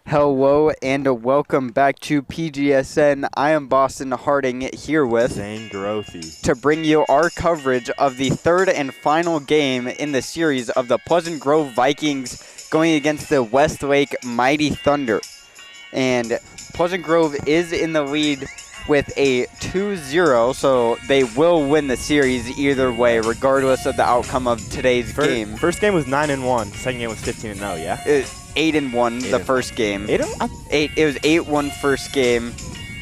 Hello and welcome back to PGSN. I am Boston Harding here with Zane Grothy to bring you our coverage of the third and final game in the series of the Pleasant Grove Vikings going against the Westlake Mighty Thunder. And Pleasant Grove is in the lead with a 2-0, so they will win the series either way, regardless of the outcome of today's game. First game was 9-1. Second game was 15-0. Yeah. 8-1 the first game. 8-1. It was 8-1 first game,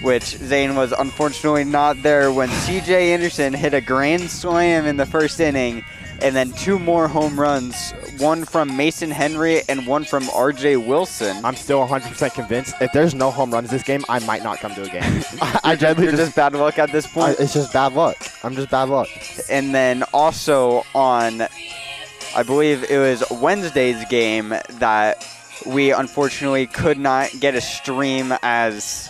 which Zane was unfortunately not there when C.J. Anderson hit a grand slam in the first inning, and then two more home runs, one from Mason Henry and one from R.J. Wilson. I'm still 100% convinced if there's no home runs this game, I might not come to a game. You're just bad luck at this point? It's just bad luck. I'm just bad luck. And then also on, I believe it was Wednesday's game that we unfortunately could not get a stream as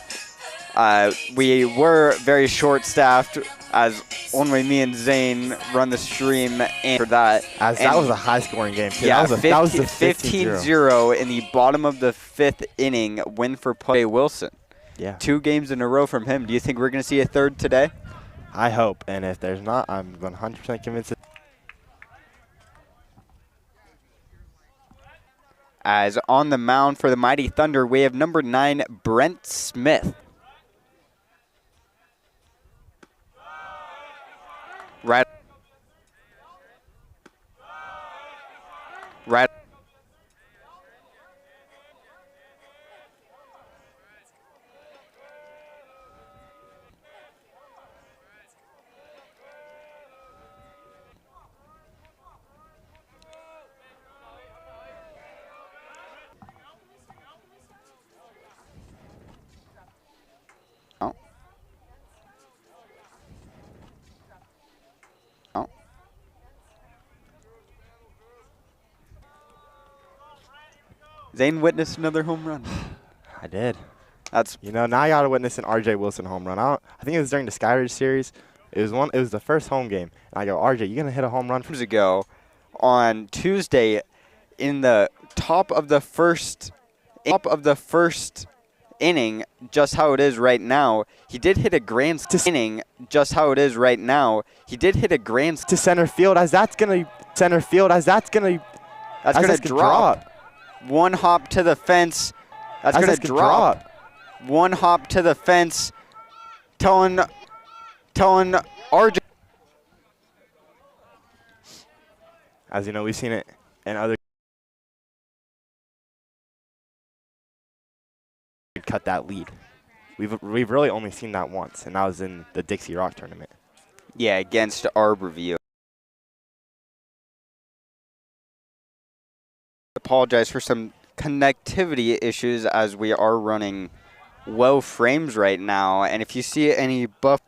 we were very short-staffed, as only me and Zane run the stream and for that. That was a high-scoring game, too. Yeah, that was a 15-0 in the bottom of the fifth inning win for R.J. Wilson. Yeah. 2 games in a row from him. Do you think we're going to see a third today? I hope, and if there's not, I'm 100% convinced. As on the mound for the Mighty Thunder, we have number 9, Brent Smith. Right. Zane witnessed another home run. I did. That's now I got to witness an R.J. Wilson home run. I think it was during the Skyridge series. It was the first home game, and I go, R.J., you gonna hit a home run? Years ago, on Tuesday, in the top of the first inning, just how it is right now, he did hit a grand inning. Just how it is right now, he did hit a grand to center field that's gonna drop. One hop to the fence. That's going to drop. One hop to the fence. Telling RJ. As you know, we've seen it in other. Cut that lead. We've really only seen that once, and that was in the Dixie Rock tournament. Yeah, against Arborview. Apologize for some connectivity issues as we are running low frames right now, and if you see any buff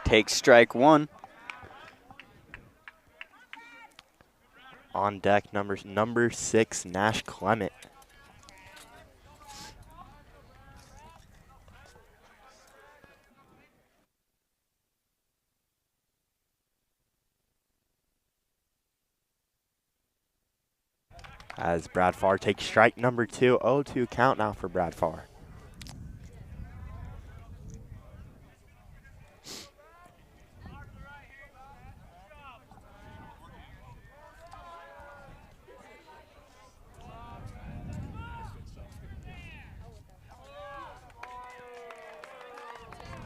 take strike one. On deck, number 6, Nash Clement. As Brad Farr takes strike number 2, 0-2 count now for Brad Farr.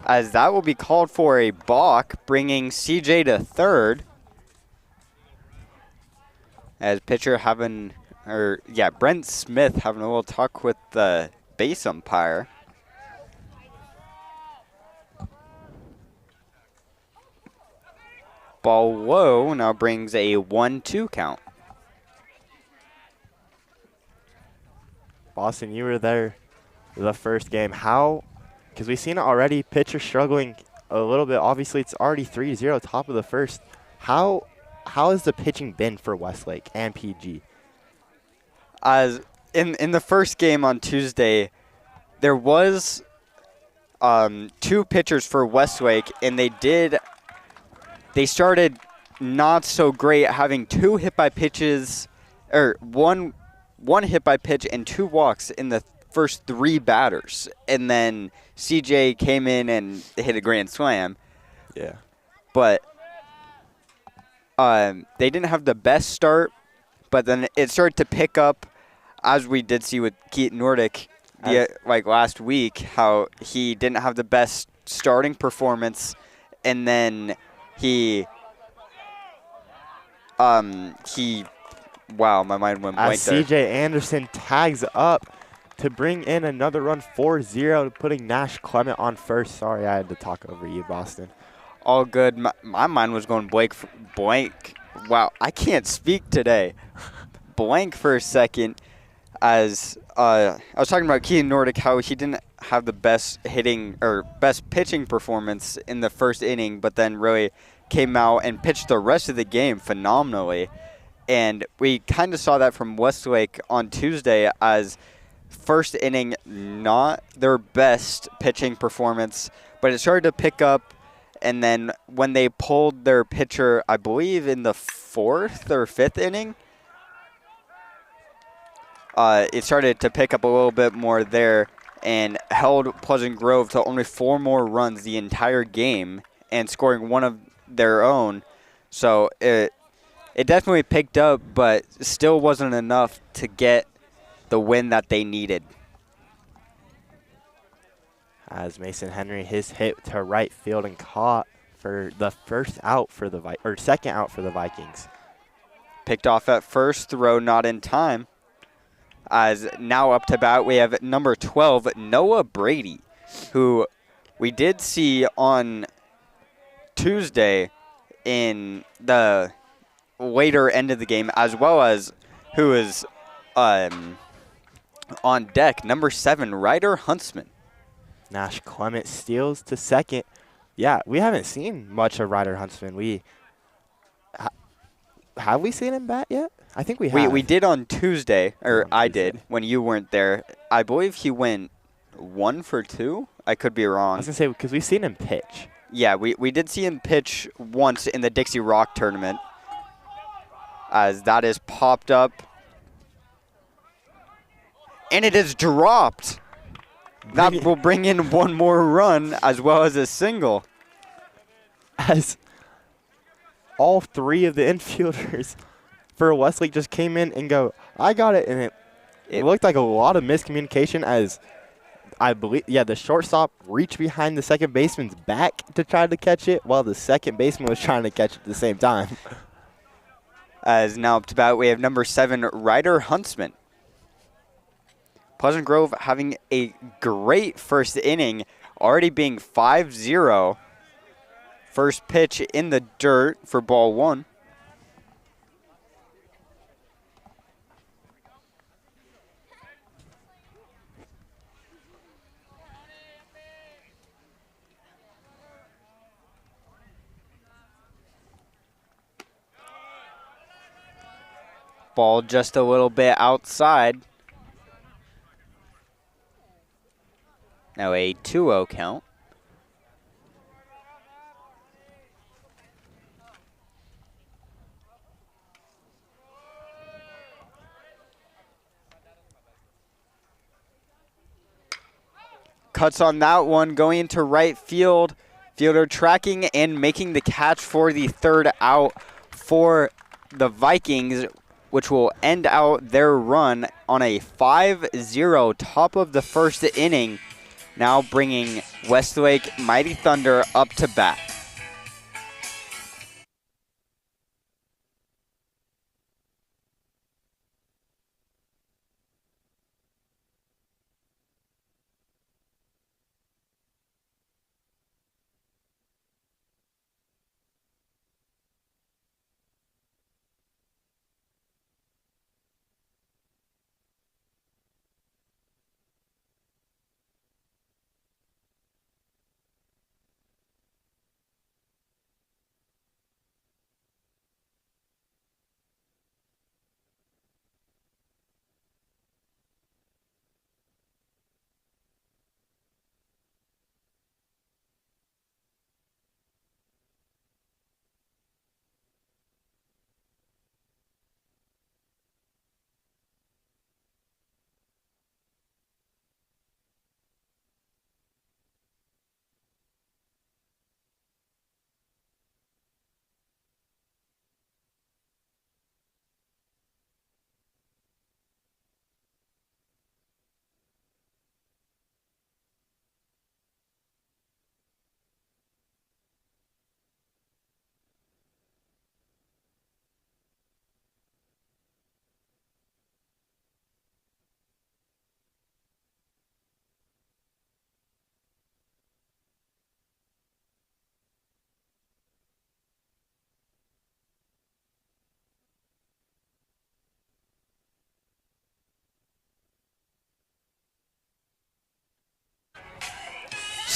As that will be called for a balk, bringing CJ to third. As pitcher Brent Smith having a little talk with the base umpire. Ball low now brings a 1-2 count. Boston, you were there the first game. How, because we've seen it already, pitcher struggling a little bit. Obviously, it's already 3-0, top of the first. How has the pitching been for Westlake and PG? As in the first game on Tuesday, there was two pitchers for Westlake, and they started not so great, having two hit by pitches, or one hit by pitch and two walks in the first three batters, and then CJ came in and hit a grand slam. Yeah. But they didn't have the best start, but then it started to pick up, as we did see with Keaton Nordic like last week, how he didn't have the best starting performance, and then wow, my mind went blank As there. CJ Anderson tags up to bring in another run, 4-0, putting Nash Clement on first. Sorry, I had to talk over you, Boston. All good. My mind was going blank. Wow, I can't speak today. Blank for a second, as I was talking about Keaton Nordic, how he didn't have the best hitting or best pitching performance in the first inning, but then really came out and pitched the rest of the game phenomenally. And we kind of saw that from Westlake on Tuesday, as first inning, not their best pitching performance, but it started to pick up. And then when they pulled their pitcher, I believe in the fourth or fifth inning, it started to pick up a little bit more there and held Pleasant Grove to only 4 more runs the entire game and scoring one of their own. So it definitely picked up, but still wasn't enough to get the win that they needed. As Mason Henry, his hit to right field and caught for the second out for the Vikings. Picked off at first, throw not in time. As now up to bat, we have number 12, Noah Brady, who we did see on Tuesday in the later end of the game, as well as who is on deck, number 7, Ryder Huntsman. Nash Clement steals to second. Yeah, we haven't seen much of Ryder Huntsman. Have we seen him bat yet? I think we have. We did on Tuesday, or I Tuesday. did, when you weren't there. I believe he went 1 for 2. I could be I wrong. was going to say, because we've seen him pitch. Yeah, we did see him pitch once in the Dixie Rock tournament, as that is popped up. And it is dropped. That will bring in one more run as well as a single. As all three of the infielders for Westlake just came in and go, I got it. And it looked like a lot of miscommunication, as I believe, the shortstop reached behind the second baseman's back to try to catch it, while the second baseman was trying to catch it at the same time. As now up to bat, we have number 7, Ryder Huntsman. Pleasant Grove having a great first inning, already being 5-0. First pitch in the dirt for ball 1. Ball just a little bit outside. Now a 2-0 count. Cuts on that one, going into right field. Fielder tracking and making the catch for the third out for the Vikings, which will end out their run on a 5-0 top of the first inning, now bringing Westlake Mighty Thunder up to bat.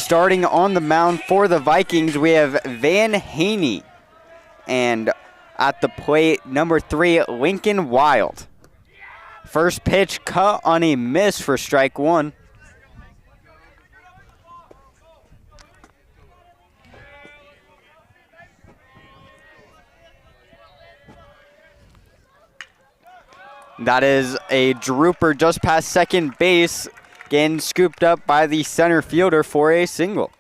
starting on the mound for the Vikings, we have Van Haney. And at the plate, number 3, Lincoln Wild. First pitch cut on a miss for strike 1. That is a drooper just past second base, getting scooped up by the center fielder for a single.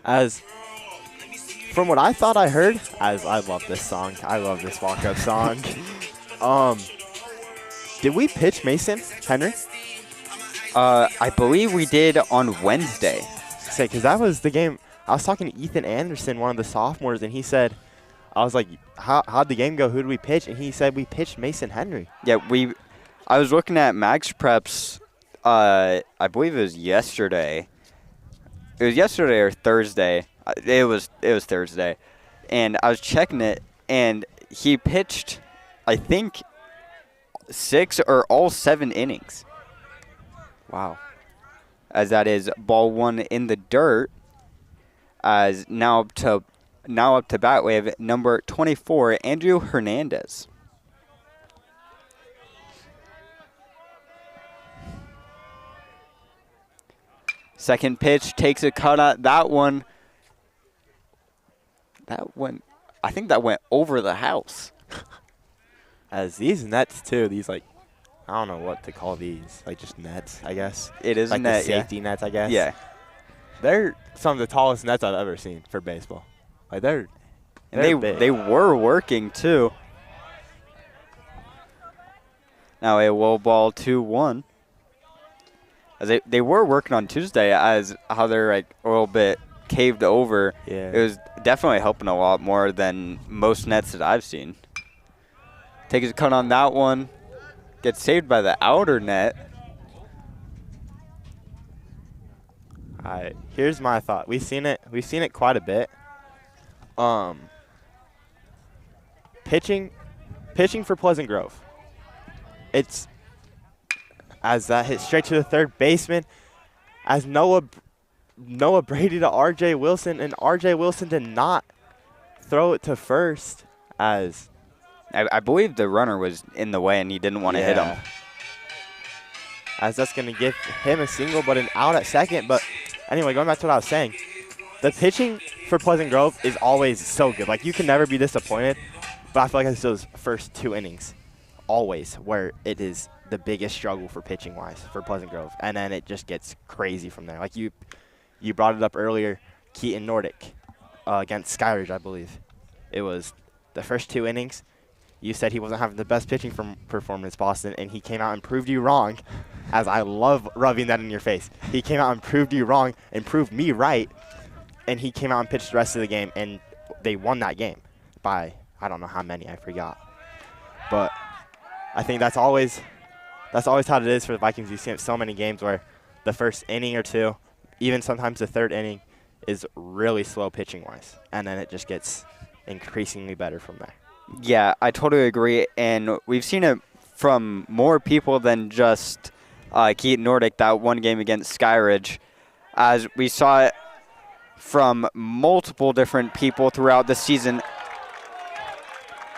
As from what I thought I heard, as I love this song. I love this walk-up song. Did we pitch Mason Henry? I believe we did on Wednesday. Say, because that was the game. I was talking to Ethan Anderson, one of the sophomores, and he said, I was like, how'd the game go? Who did we pitch? And he said we pitched Mason Henry. Yeah, I was looking at Max Preps, I believe it was yesterday. It was yesterday or Thursday. It was Thursday. And I was checking it, and he pitched, I think, 6 or all 7 innings. Wow. As that is ball 1 in the dirt. As now up to bat, we have number 24, Andrew Hernandez. Second pitch takes a cut at that one. I think that went over the house. As these nets too, these like, I don't know what to call these, like just nets, I guess. It is like net, the safety nets, I guess. Yeah. They're some of the tallest nets I've ever seen for baseball. Like they're big. They were working too. Now a low ball 2-1. As they were working on Tuesday, as how they're like a little bit caved over. Yeah. It was definitely helping a lot more than most nets that I've seen. Takes a cut on that one. Gets saved by the outer net. All right, here's my thought. We've seen it quite a bit. Pitching for Pleasant Grove. It's as that hit straight to the third baseman, as Noah Brady to R.J. Wilson, and R.J. Wilson did not throw it to first. As I believe the runner was in the way and he didn't want to hit him. As that's going to give him a single, but an out at second. But anyway, going back to what I was saying, the pitching for Pleasant Grove is always so good. Like, you can never be disappointed. But I feel like it's those first 2 innings always where it is the biggest struggle for pitching-wise for Pleasant Grove. And then it just gets crazy from there. Like, you brought it up earlier, Keaton Nordic against Skyridge, I believe. It was the first 2 innings. You said he wasn't having the best pitching performance, Boston, and he came out and proved you wrong, as I love rubbing that in your face. He came out and proved you wrong and proved me right, and he came out and pitched the rest of the game, and they won that game by I don't know how many, I forgot. But I think that's always how it is for the Vikings. You see so many games where the first inning or 2, even sometimes the third inning, is really slow pitching-wise, and then it just gets increasingly better from there. Yeah, I totally agree, and we've seen it from more people than just Keaton Nordic, that one game against Skyridge, as we saw it from multiple different people throughout the season,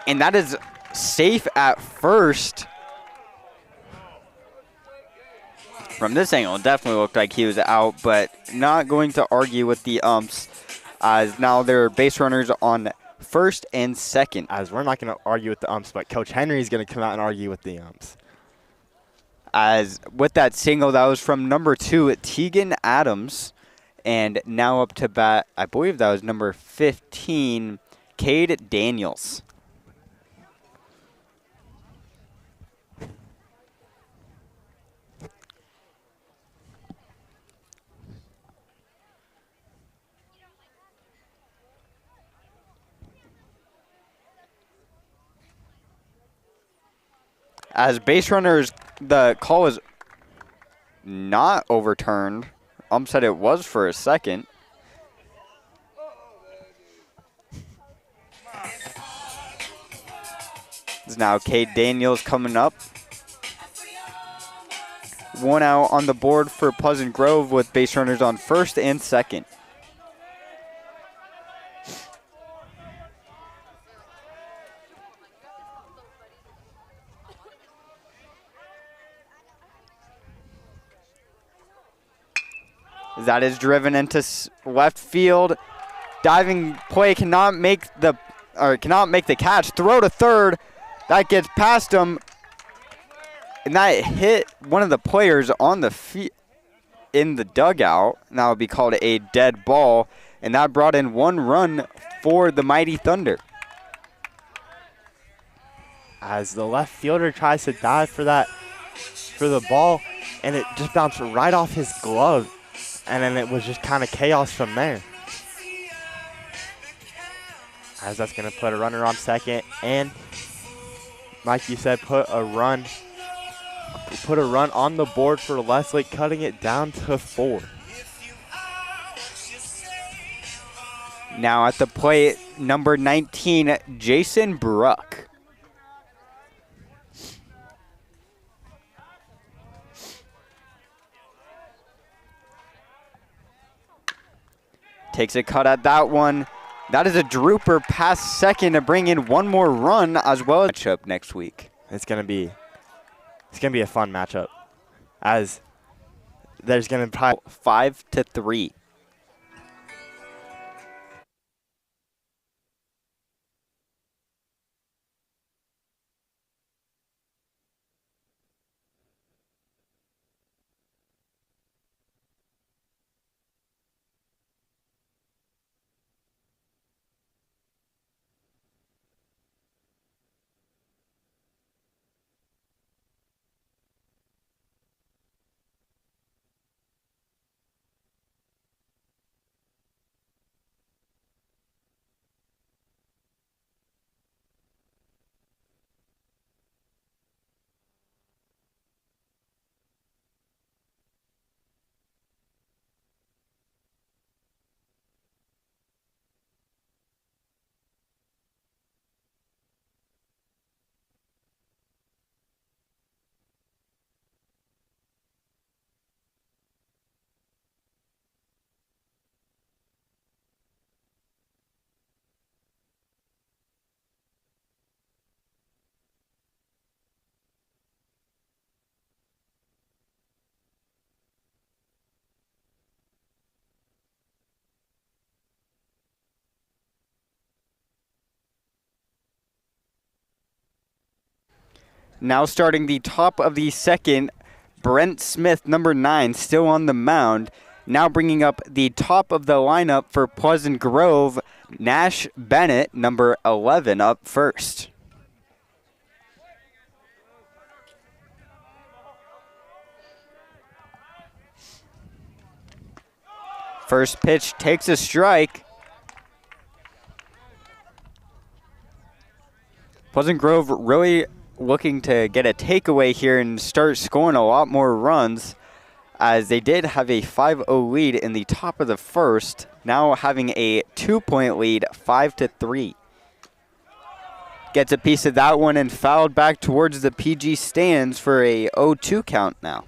and that is safe at first. From this angle, it definitely looked like he was out, but not going to argue with the umps, as now there are base runners on first and second. As we're not going to argue with the umps, but Coach Henry is going to come out and argue with the umps. As with that single, that was from number 2, Tegan Adams. And now up to bat, I believe that was number 15, Cade Daniels. As base runners, the call was not overturned. Said it was for a second. It's now Cade Daniels coming up. one out on the board for Pleasant Grove with base runners on first and second. That is driven into left field. Diving play cannot make the catch. Throw to third. That gets past him. And that hit one of the players on the field in the dugout. And that would be called a dead ball. And that brought in one run for the Mighty Thunder. As the left fielder tries to dive for the ball, and it just bounced right off his glove. And then it was just kind of chaos from there. As that's going to put a runner on second. And like you said, put a run on the board for Westlake, cutting it down to 4. Now at the plate, number 19, Jason Bruck. Takes a cut at that one. That is a drooper past second to bring in one more run as well as matchup next week. It's gonna be a fun matchup, as there's gonna probably 5-3. Now starting the top of the second, Brent Smith, number 9, still on the mound. Now bringing up the top of the lineup for Pleasant Grove, Nash Bennett, number 11, up first. First pitch takes a strike. Pleasant Grove really looking to get a takeaway here and start scoring a lot more runs, as they did have a 5-0 lead in the top of the first, now having a 2-point lead, 5-3. Gets a piece of that one and fouled back towards the PG stands for a 0-2 count now.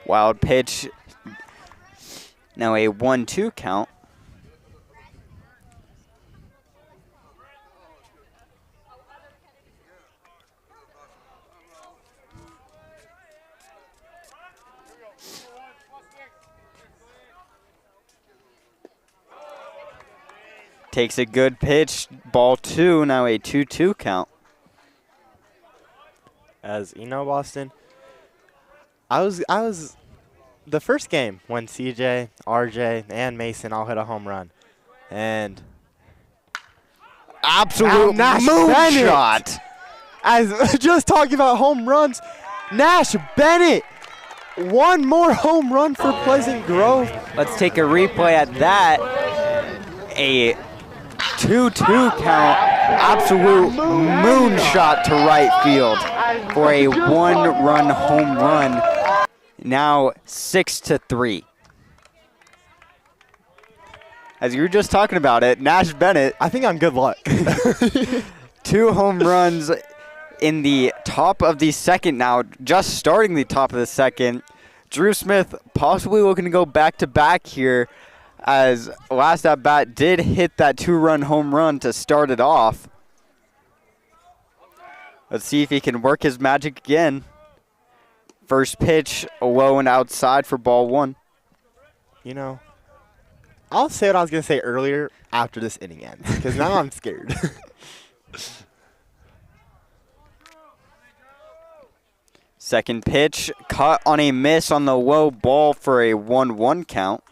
Wild pitch, now a 1-2 count. Takes a good pitch, ball 2, now a 2-2 count. As you know, Boston, I was the first game when CJ, RJ, and Mason all hit a home run, and absolute moonshot. As just talking about home runs, Nash Bennett, one more home run for Pleasant Grove. Let's take a replay at that. A 2-2 count, absolute moonshot to right field for a 1-run home run. now 6-3. As you were just talking about it, Nash Bennett. I think I'm good luck. 2 home runs in the top of the second now, just starting the top of the second. Drew Smith possibly looking to go back-to-back here, as last at bat did hit that 2-run home run to start it off. Let's see if he can work his magic again. First pitch, low and outside for ball 1. You know, I'll say what I was going to say earlier after this inning ends, because now I'm scared. Second pitch, caught on a miss on the low ball for a 1-1 count.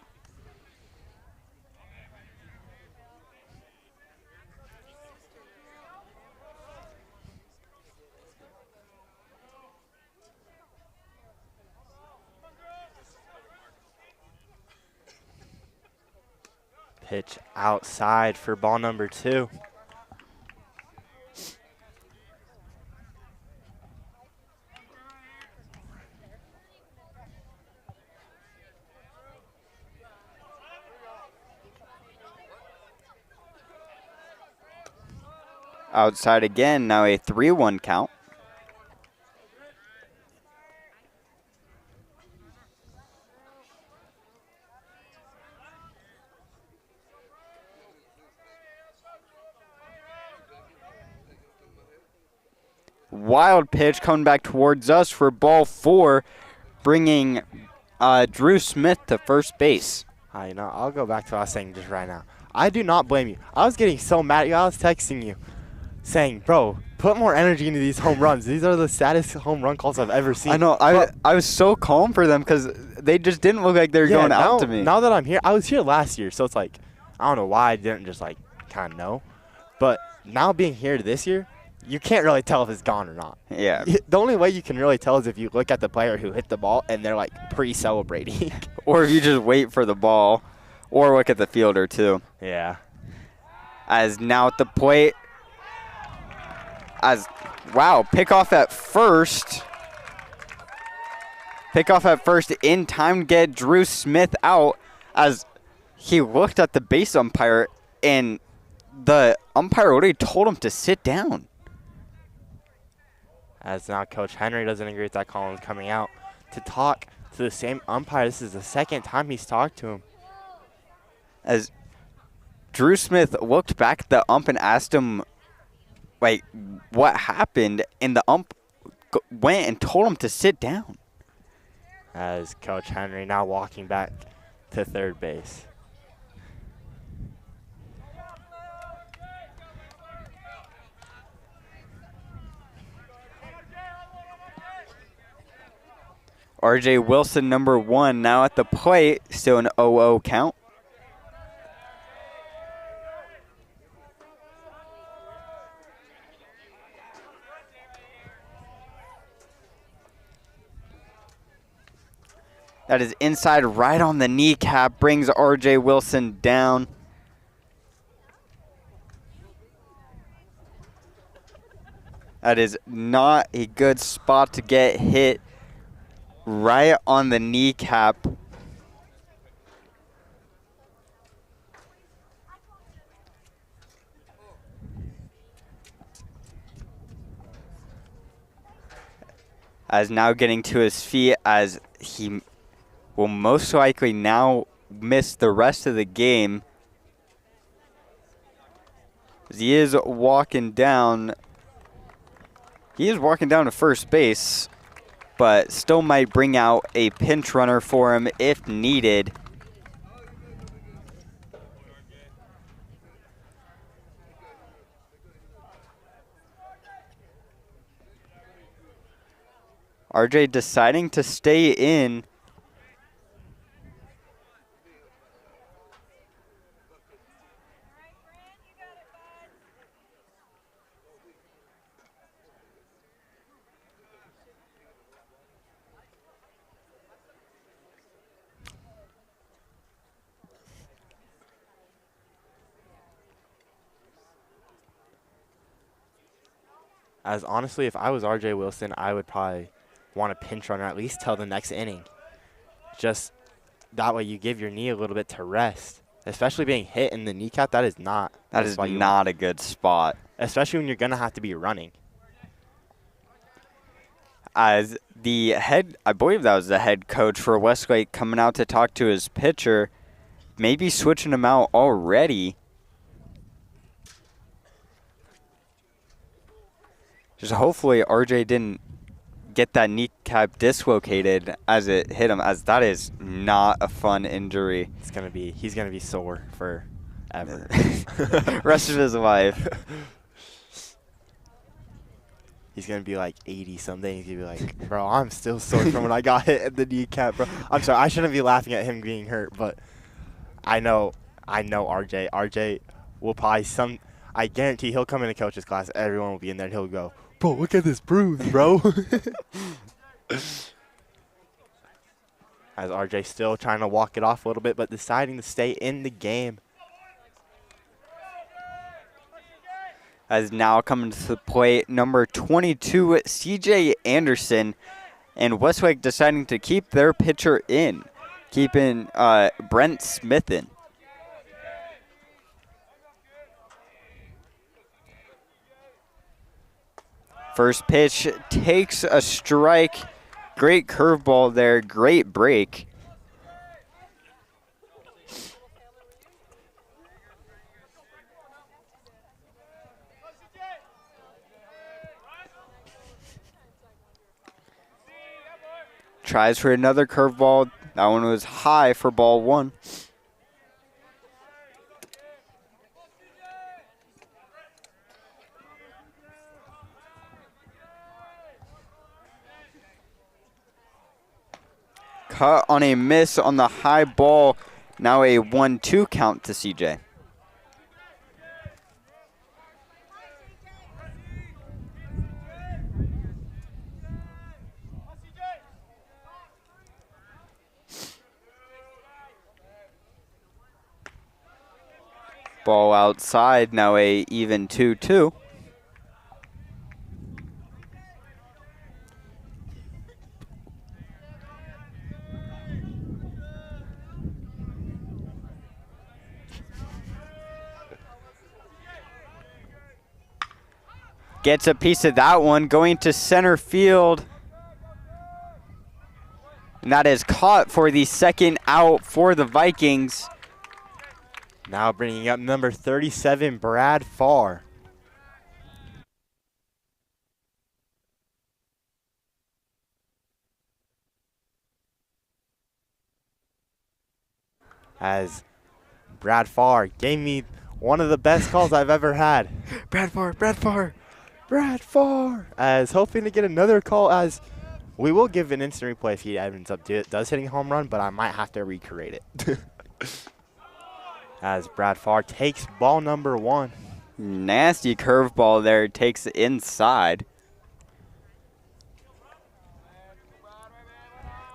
Pitch outside for ball number 2. Outside again, now a 3-1 count. Wild pitch coming back towards us for ball 4, bringing Drew Smith to first base. You know, I'll go back to what I was saying just right now. I do not blame you. I was getting so mad at you. I was texting you saying, bro, put more energy into these home runs. These are the saddest home run calls I've ever seen. I know. I was so calm for them because they just didn't look like they were going out to me. Now that I'm here, I was here last year, so it's like, I don't know why I didn't just like kind of know. But now being here this year, you can't really tell if it's gone or not. Yeah. The only way you can really tell is if you look at the player who hit the ball and they're like pre-celebrating. Or if you just wait for the ball, or look at the fielder too. Yeah. As now at the plate, pickoff at first. Pickoff at first in time to get Drew Smith out, as he looked at the base umpire and the umpire already told him to sit down. As now Coach Henry doesn't agree with that call and is coming out to talk to the same umpire. This is the second time he's talked to him. As Drew Smith looked back at the ump and asked him, like, what happened, and the ump went and told him to sit down. As Coach Henry now walking back to third base. R.J. Wilson, number 1, now at the plate, still an 0-0 count. That is inside right on the kneecap, brings R.J. Wilson down. That is not a good spot to get hit. Right on the kneecap. As now getting to his feet, as he will most likely now miss the rest of the game. As he is walking down. He is walking down to first base, but still might bring out a pinch runner for him if needed. RJ deciding to stay in. As honestly, if I was R.J. Wilson, I would probably want a pinch runner at least till the next inning. just that way you give your knee a little bit to rest. Especially being hit in the kneecap, that is not. That is not a good spot. Especially when you're going to have to be running. As the head, I believe that was the head coach for Westlake coming out to talk to his pitcher, maybe switching him out already. Just hopefully RJ didn't get that kneecap dislocated as it hit him, as that is not a fun injury. He's going to be sore forever. Rest of his life. He's going to be like 80 someday. He's going to be like, bro, I'm still sore from when I got hit in the kneecap, bro. I'm sorry. I shouldn't be laughing at him being hurt, but I know RJ. RJ will probably I guarantee he'll come into coach's class. Everyone will be in there and he'll go, bro, look at this bruise, bro. As RJ still trying to walk it off a little bit, but deciding to stay in the game. As now coming to the plate, number 22, CJ Anderson, and Westlake deciding to keep their pitcher in, keeping Brent Smith in. First pitch takes a strike. Great curveball there, great break. Tries for another curveball. That one was high for ball one. Cut on a miss on the high ball. Now a 1-2 count to CJ. Ball outside, now a even 2-2. Gets a piece of that one, going to center field. And that is caught for the second out for the Vikings. Now bringing up number 37, Brad Farr. As Brad Farr gave me one of the best calls I've ever had. Brad Farr, Brad Farr, Brad Farr. As hoping to get another call, as we will give an instant replay if he ends up does hitting a home run, but I might have to recreate it. As Brad Farr takes ball number one. Nasty curveball there, takes it inside.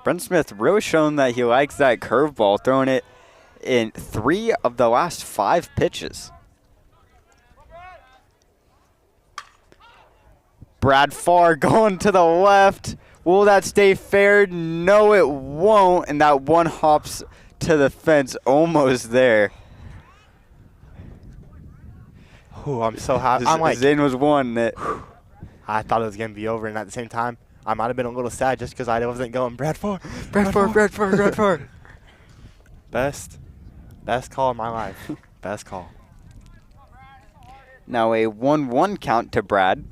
Brent Smith really showing that he likes that curveball, throwing it in 3 of the last 5 pitches. Brad Farr going to the left. Will that stay fair? No, it won't. And that one hops to the fence, almost there. Ooh, I'm so happy. I'm like, Zane was one that I thought it was going to be over, and at the same time, I might have been a little sad just because I wasn't going Brad Farr. Brad Farr, Brad Farr, Brad Farr. Best call of my life. Best call. Now a 1-1 count to Brad.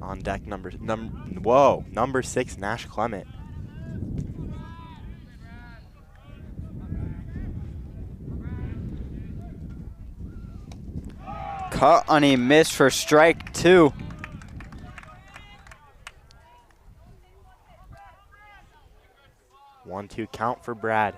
On deck number 6, Nash Clement. Cut on a miss for strike 2. 1-2 count for Brad.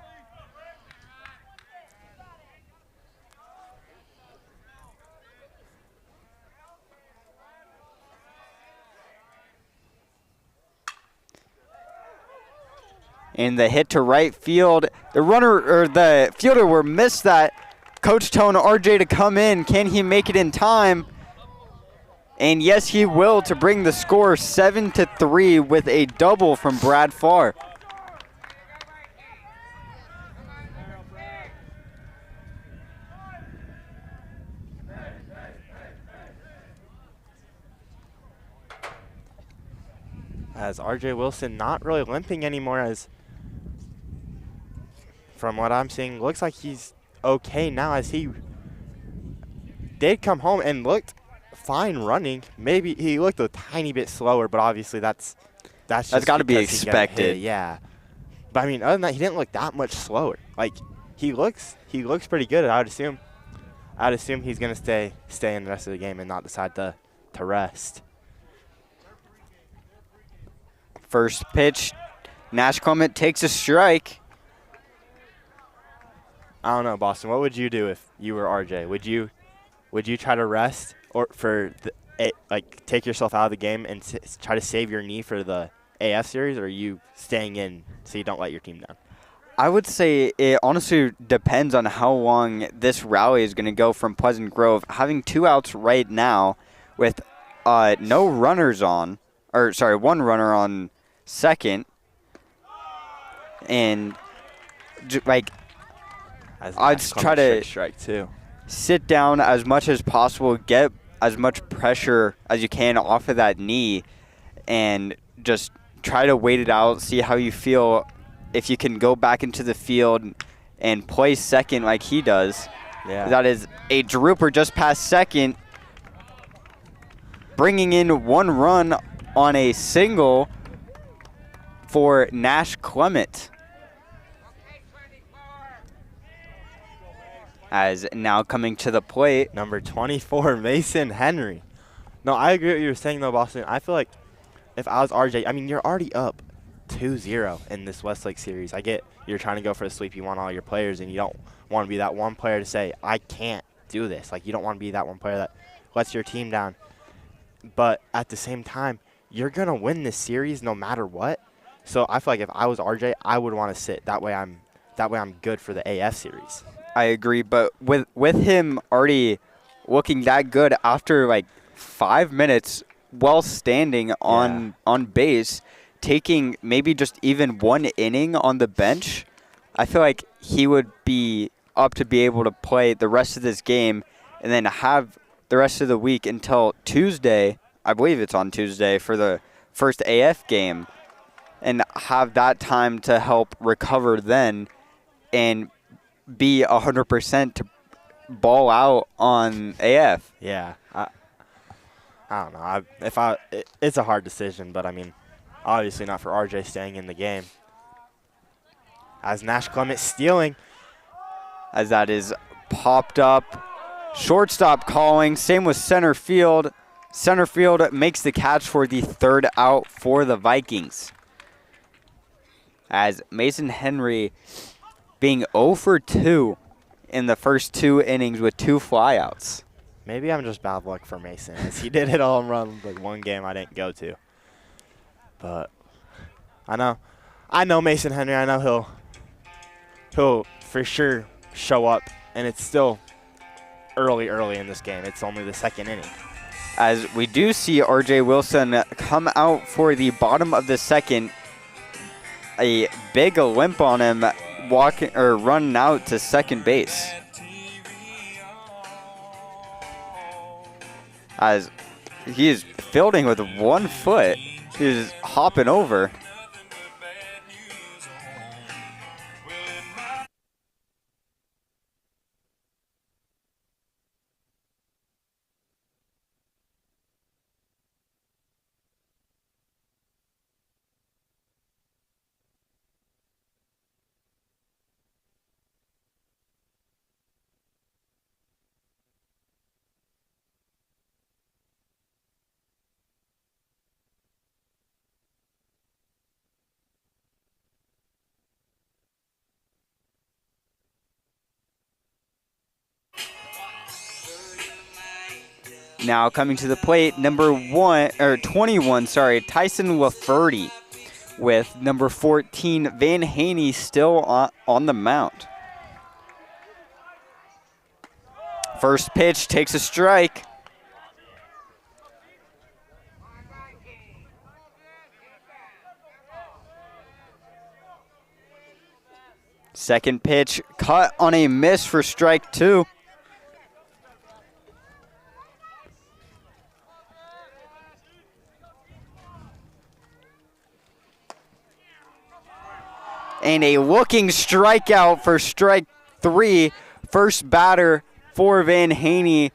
And the hit to right field. The runner or the fielder will miss that. Coach telling RJ to come in. Can he make it in time? And yes, he will, to bring the score 7-3 with a double from Brad Farr. As R.J. Wilson not really limping anymore, as from what I'm seeing, looks like he's okay now, as he did come home and looked fine running. Maybe he looked a tiny bit slower, but obviously that's just got to be because he got hit, expected. yeah. But I mean, other than that, he didn't look that much slower. Like he looks pretty good. I'd assume he's gonna stay in the rest of the game and not decide to rest. First pitch, Nash Clement takes a strike. I don't know, Boston. What would you do if you were RJ? Would you try to rest or like take yourself out of the game and try to save your knee for the AF series, or are you staying in so you don't let your team down? I would say it honestly depends on how long this rally is going to go from Pleasant Grove. Having 2 outs right now with no runners on, or sorry, 1 runner on second, and like I'd try to strike too. Sit down as much as possible, get as much pressure as you can off of that knee, and just try to wait it out, see how you feel. If you can go back into the field and play second like he does. Yeah. That is a drooper just past second, bringing in 1 run on a single for Nash Clement. As now coming to the plate, number 24, Mason Henry. No, I agree with what you were saying, though, Boston. I feel like if I was RJ, I mean, you're already up 2-0 in this Westlake series. I get you're trying to go for the sweep. You want all your players, and you don't want to be that one player to say, I can't do this. Like, you don't want to be that one player that lets your team down. But at the same time, you're going to win this series no matter what. So I feel like if I was RJ, I would want to sit. That way I'm good for the AF series. I agree, but with him already looking that good after like 5 minutes while standing on base, taking maybe just even 1 inning on the bench, I feel like he would be up to be able to play the rest of this game and then have the rest of the week until Tuesday. I believe it's on Tuesday for the first AF game, and have that time to help recover then and be 100% to ball out on AF. Yeah, I don't know. It's a hard decision, but I mean, obviously not for RJ staying in the game. As Nash Clement stealing, as that is popped up, shortstop calling. Same with center field. Center field makes the catch for the 3rd out for the Vikings. As Mason Henry being 0 for 2 in the first 2 innings with 2 flyouts. Maybe I'm just bad luck for Mason, as he did hit a home run like 1 game I didn't go to. But I know Mason Henry. I know he'll for sure show up, and it's still early in this game. It's only the 2nd inning. As we do see R.J. Wilson come out for the bottom of the 2nd, a big limp on him, walking or running out to second base. As he is fielding with 1 foot, he's hopping over. Now coming to the plate, number 21, Tyson Lafferty, with number 14, Van Haney, still on the mound. First pitch takes a strike. Second pitch cut on a miss for strike 2. And a looking strikeout for strike 3. First batter for Van Haney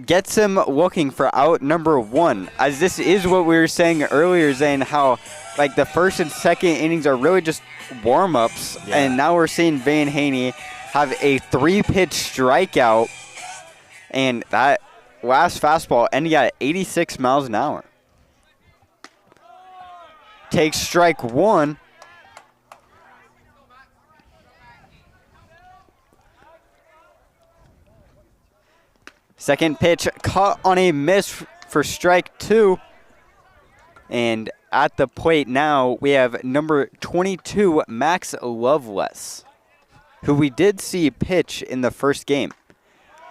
gets him looking for out number 1. As this is what we were saying earlier, Zane, how like the first and second innings are really just warm-ups. Yeah. And now we're seeing Van Haney have a 3-pitch strikeout. And that last fastball ending at 86 miles an hour. Takes strike 1. Second pitch caught on a miss for strike 2. And at the plate now, we have number 22, Max Loveless, who we did see pitch in the first game.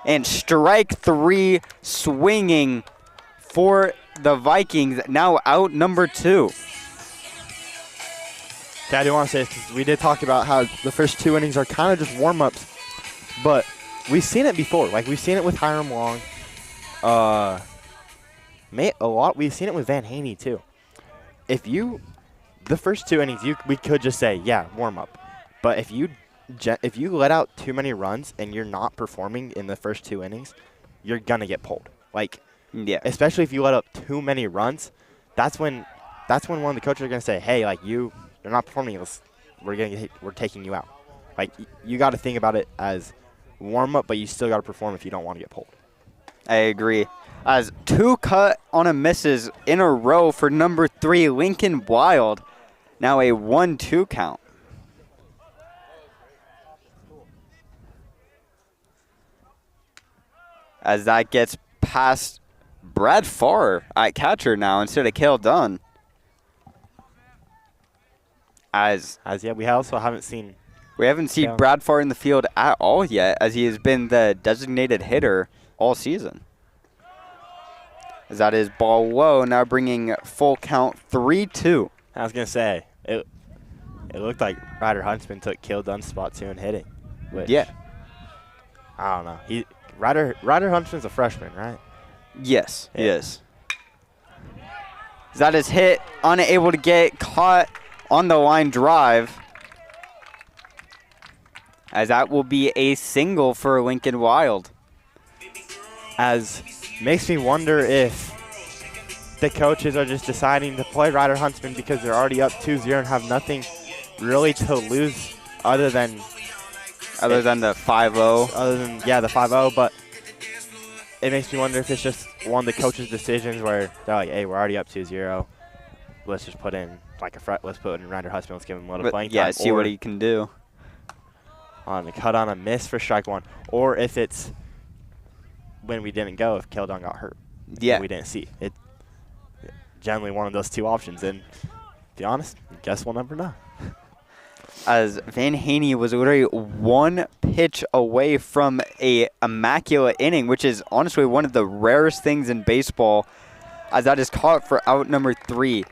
And strike 3 swinging for the Vikings, now out number 2. Yeah, I do want to say this because we did talk about how the first 2 innings are kind of just warm-ups, but we've seen it before. Like, we've seen it with Hiram Long. We've seen it with Van Haney, too. The first 2 innings, we could just say, yeah, warm-up. But if you let out too many runs and you're not performing in the first 2 innings, you're going to get pulled. Like, yeah, especially if you let up too many runs, that's when one of the coaches are going to say, hey, like, you're not performing. We're taking you out. Like, you got to think about it as warm-up, but you still got to perform if you don't want to get pulled. I agree. As 2 cut on a misses in a row for number 3, Lincoln Wild. Now a 1-2 count. As that gets past Brad Farr at catcher now instead of Cale Dunn. As we also haven't seen. We haven't seen Brad Farr in the field at all yet, as he has been the designated hitter all season. As that is ball low, now bringing full count 3-2. I was going to say, it looked like Ryder Huntsman took Cale Dunn's spot too in hitting. Yeah. I don't know. Ryder Huntsman's a freshman, right? Yes, he is. As that is hit, unable to get caught on the line drive. As that will be a single for Lincoln Wild. As makes me wonder if the coaches are just deciding to play Ryder Huntsman because they're already up 2-0 and have nothing really to lose other than the 5-0. Other than, the 5-0. But it makes me wonder if it's just one of the coaches' decisions where they're like, hey, we're already up 2-0. Let's just put in let's put in Ryder Huntsman. Let's give him a little playing time. Yeah, see what he can do. On the cut on a miss for strike 1. Or if it's when we didn't go, if Cale Dunn got hurt. Yeah. We didn't see it. Generally one of those 2 options. And to be honest, I guess we'll never know. As Van Haney was literally 1 pitch away from a immaculate inning, which is honestly one of the rarest things in baseball, as that is caught for out number 3.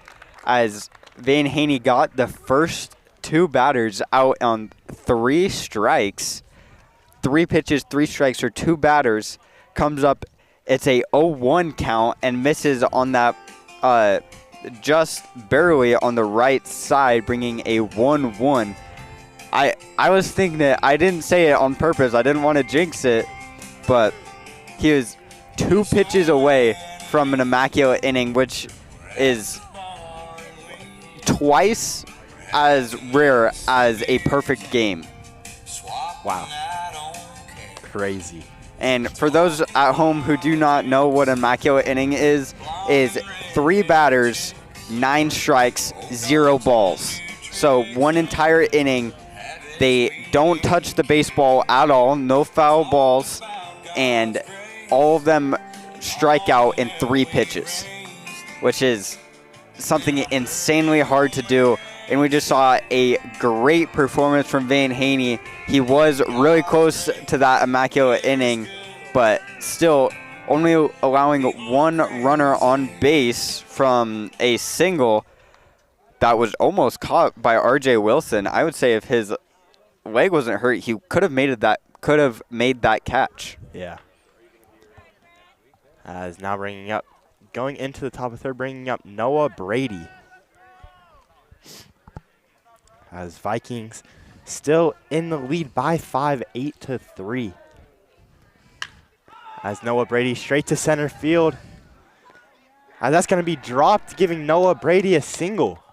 As Van Haney got the first 2 batters out on 3 strikes. 3 pitches, 3 strikes for 2 batters. Comes up, it's a 0-1 count and misses on that just barely on the right side, bringing a 1-1. I was thinking that I didn't say it on purpose. I didn't want to jinx it, but he was 2 pitches away from an immaculate inning, which is twice as rare as a perfect game. Wow. Crazy. And for those at home who do not know what an immaculate inning is 3 batters, 9 strikes, 0 balls. So 1 entire inning, they don't touch the baseball at all, no foul balls, and all of them strike out in 3 pitches, which is something insanely hard to do. And we just saw a great performance from Van Haney. He was really close to that immaculate inning, but still only allowing 1 runner on base from a single that was almost caught by R.J. Wilson. I would say if his leg wasn't hurt, he could have made that catch. Yeah. Is now going into the top of 3rd, bringing up Noah Brady. as Vikings still in the lead by 5, 8-3. As Noah Brady straight to center field. And that's going to be dropped, giving Noah Brady a single.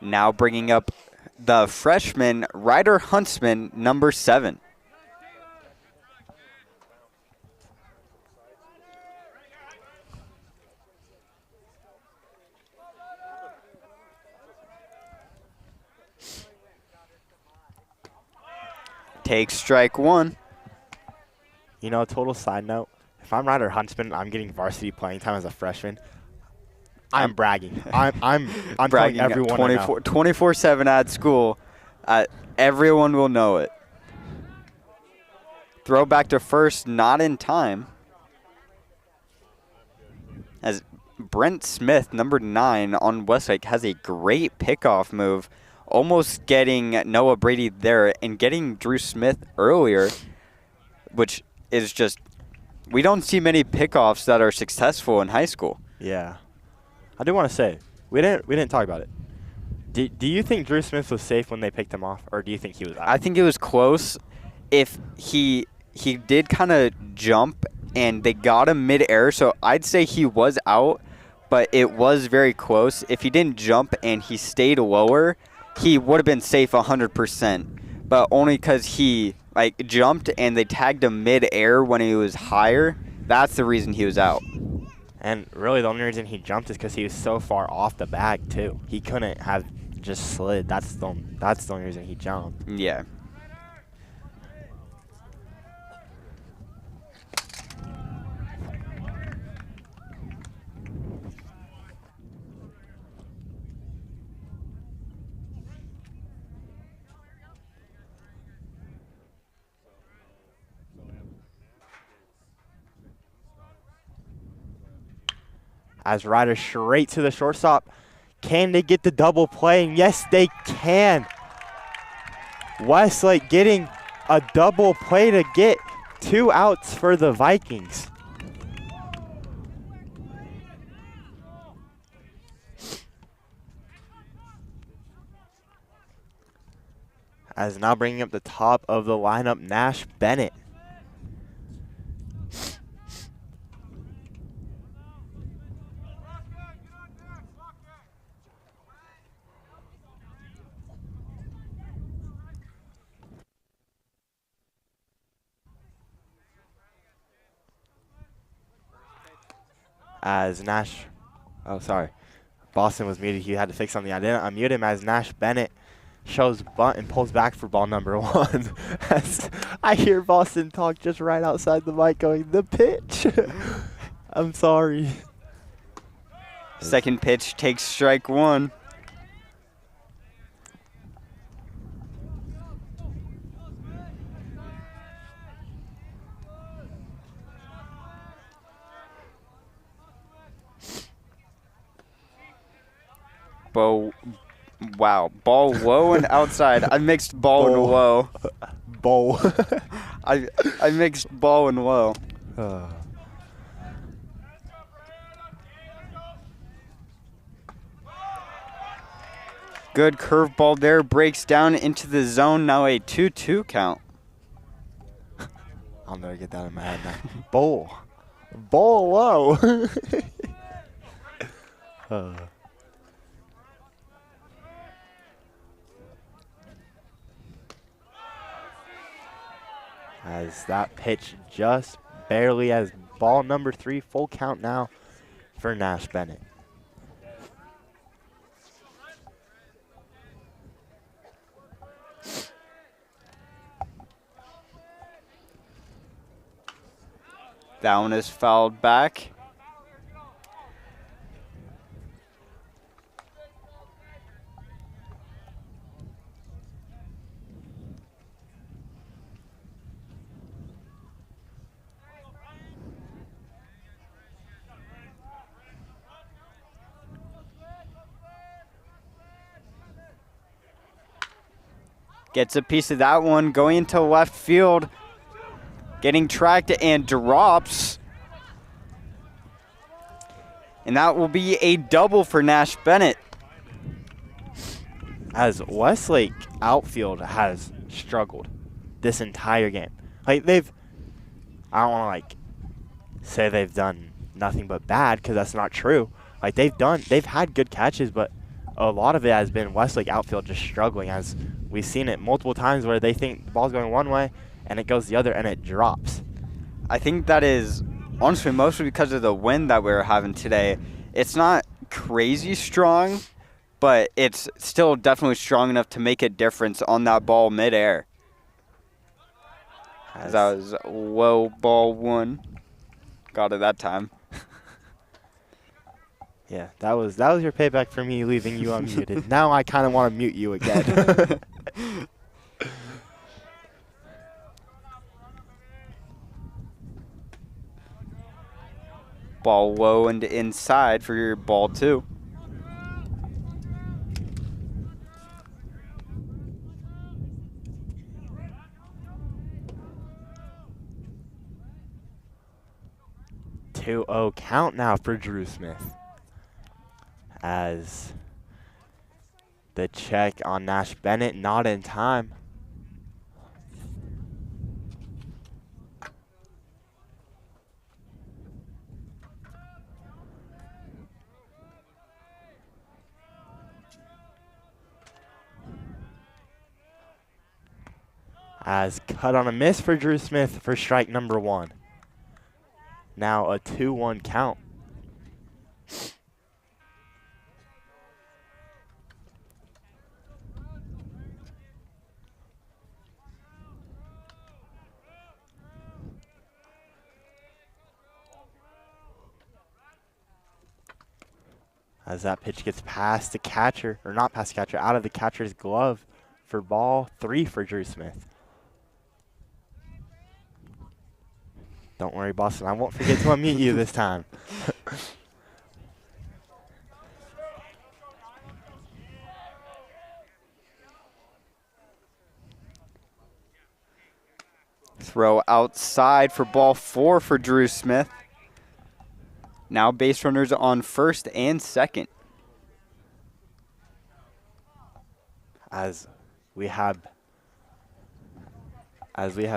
Now bringing up the freshman, Ryder Huntsman, number 7. Takes strike 1. You know, total side note, if I'm Ryder Huntsman, I'm getting varsity playing time as a freshman. I'm bragging. I'm bragging telling everyone 24/7 at school. Everyone will know it. Throw back to first, not in time. As Brent Smith, number 9 on Westlake, has a great pickoff move, almost getting Noah Brady there and getting Drew Smith earlier, which is just, we don't see many pickoffs that are successful in high school. Yeah. I do want to say, we didn't talk about it. Do you think Drew Smith was safe when they picked him off, or do you think he was out? I think it was close. If he did kind of jump, and they got him mid-air, so I'd say he was out, but it was very close. If he didn't jump and he stayed lower, he would have been safe 100%, but only because he jumped and they tagged him mid-air when he was higher. That's the reason he was out. And really the only reason he jumped is because he was so far off the bag, too. He couldn't have just slid. That's the only reason he jumped. Yeah. As Ryder straight to the shortstop. Can they get the double play? And yes, they can. Westlake getting a double play to get 2 outs for the Vikings. As now bringing up the top of the lineup, Nash Bennett. As Nash, oh sorry, Boston was muted. He had to fix something. I didn't unmute him as Nash Bennett shows bunt and pulls back for ball number 1. As I hear Boston talk just right outside the mic going, the pitch. I'm sorry. Second pitch takes strike 1. Wow, ball low and outside. I mixed ball and low. Bowl. I mixed ball and low. Good curveball there, breaks down into the zone. Now a 2-2 count. I'll never get that in my head now. Bowl. Bowl low. As that pitch just barely as ball number 3, full count now for Nash Bennett. That one is fouled back. Gets a piece of that one, going into left field. Getting tracked and drops. And that will be a double for Nash Bennett. As Westlake outfield has struggled this entire game. Like I don't want to say they've done nothing but bad, because that's not true. Like they've had good catches, but a lot of it has been Westlake outfield just struggling, as we've seen it multiple times where they think the ball's going one way and it goes the other and it drops. I think that is honestly mostly because of the wind that we're having today. It's not crazy strong, but it's still definitely strong enough to make a difference on that ball midair. That was low ball one. Got it that time. Yeah, that was your payback for me leaving you unmuted. Now I kind of want to mute you again. Ball low and inside for your ball 2. (2-0) count now for Drew Smith, as the check on Nash Bennett not in time. As cut on a miss for Drew Smith for strike number 1. Now a 2-1 count. As that pitch gets past the catcher, or not past the catcher, out of the catcher's glove for ball 3 for Drew Smith. Don't worry, Boston. I won't forget to unmute you this time. Throw outside for ball 4 for Drew Smith. Now base runners on first and second. As we have Vake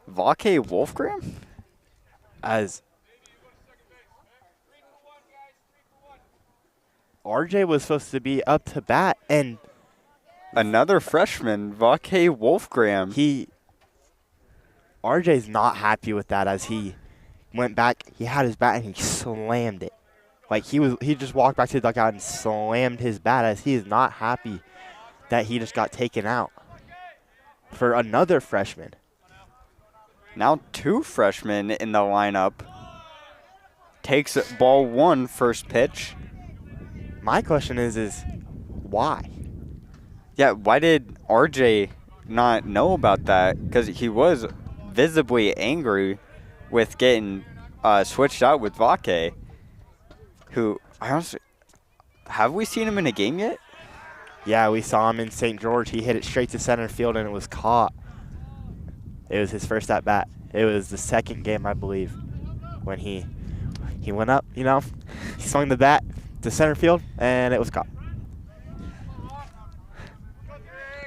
Wolfgram? As RJ was supposed to be up to bat, and another freshman, Vake Wolfgram. RJ's not happy with that, as he went back, he had his bat and he slammed it. Like he just walked back to the dugout and slammed his bat, as he is not happy that he just got taken out for another freshman. Now 2 freshmen in the lineup. Takes ball 1, first pitch. My question is why? Yeah, why did RJ not know about that? Because he was visibly angry with getting switched out with Vake, who, I honestly, have we seen him in a game yet? Yeah, we saw him in St. George. He hit it straight to center field and it was caught. It was his first at bat. It was the second game, I believe, when he went up, he swung the bat to center field and it was caught.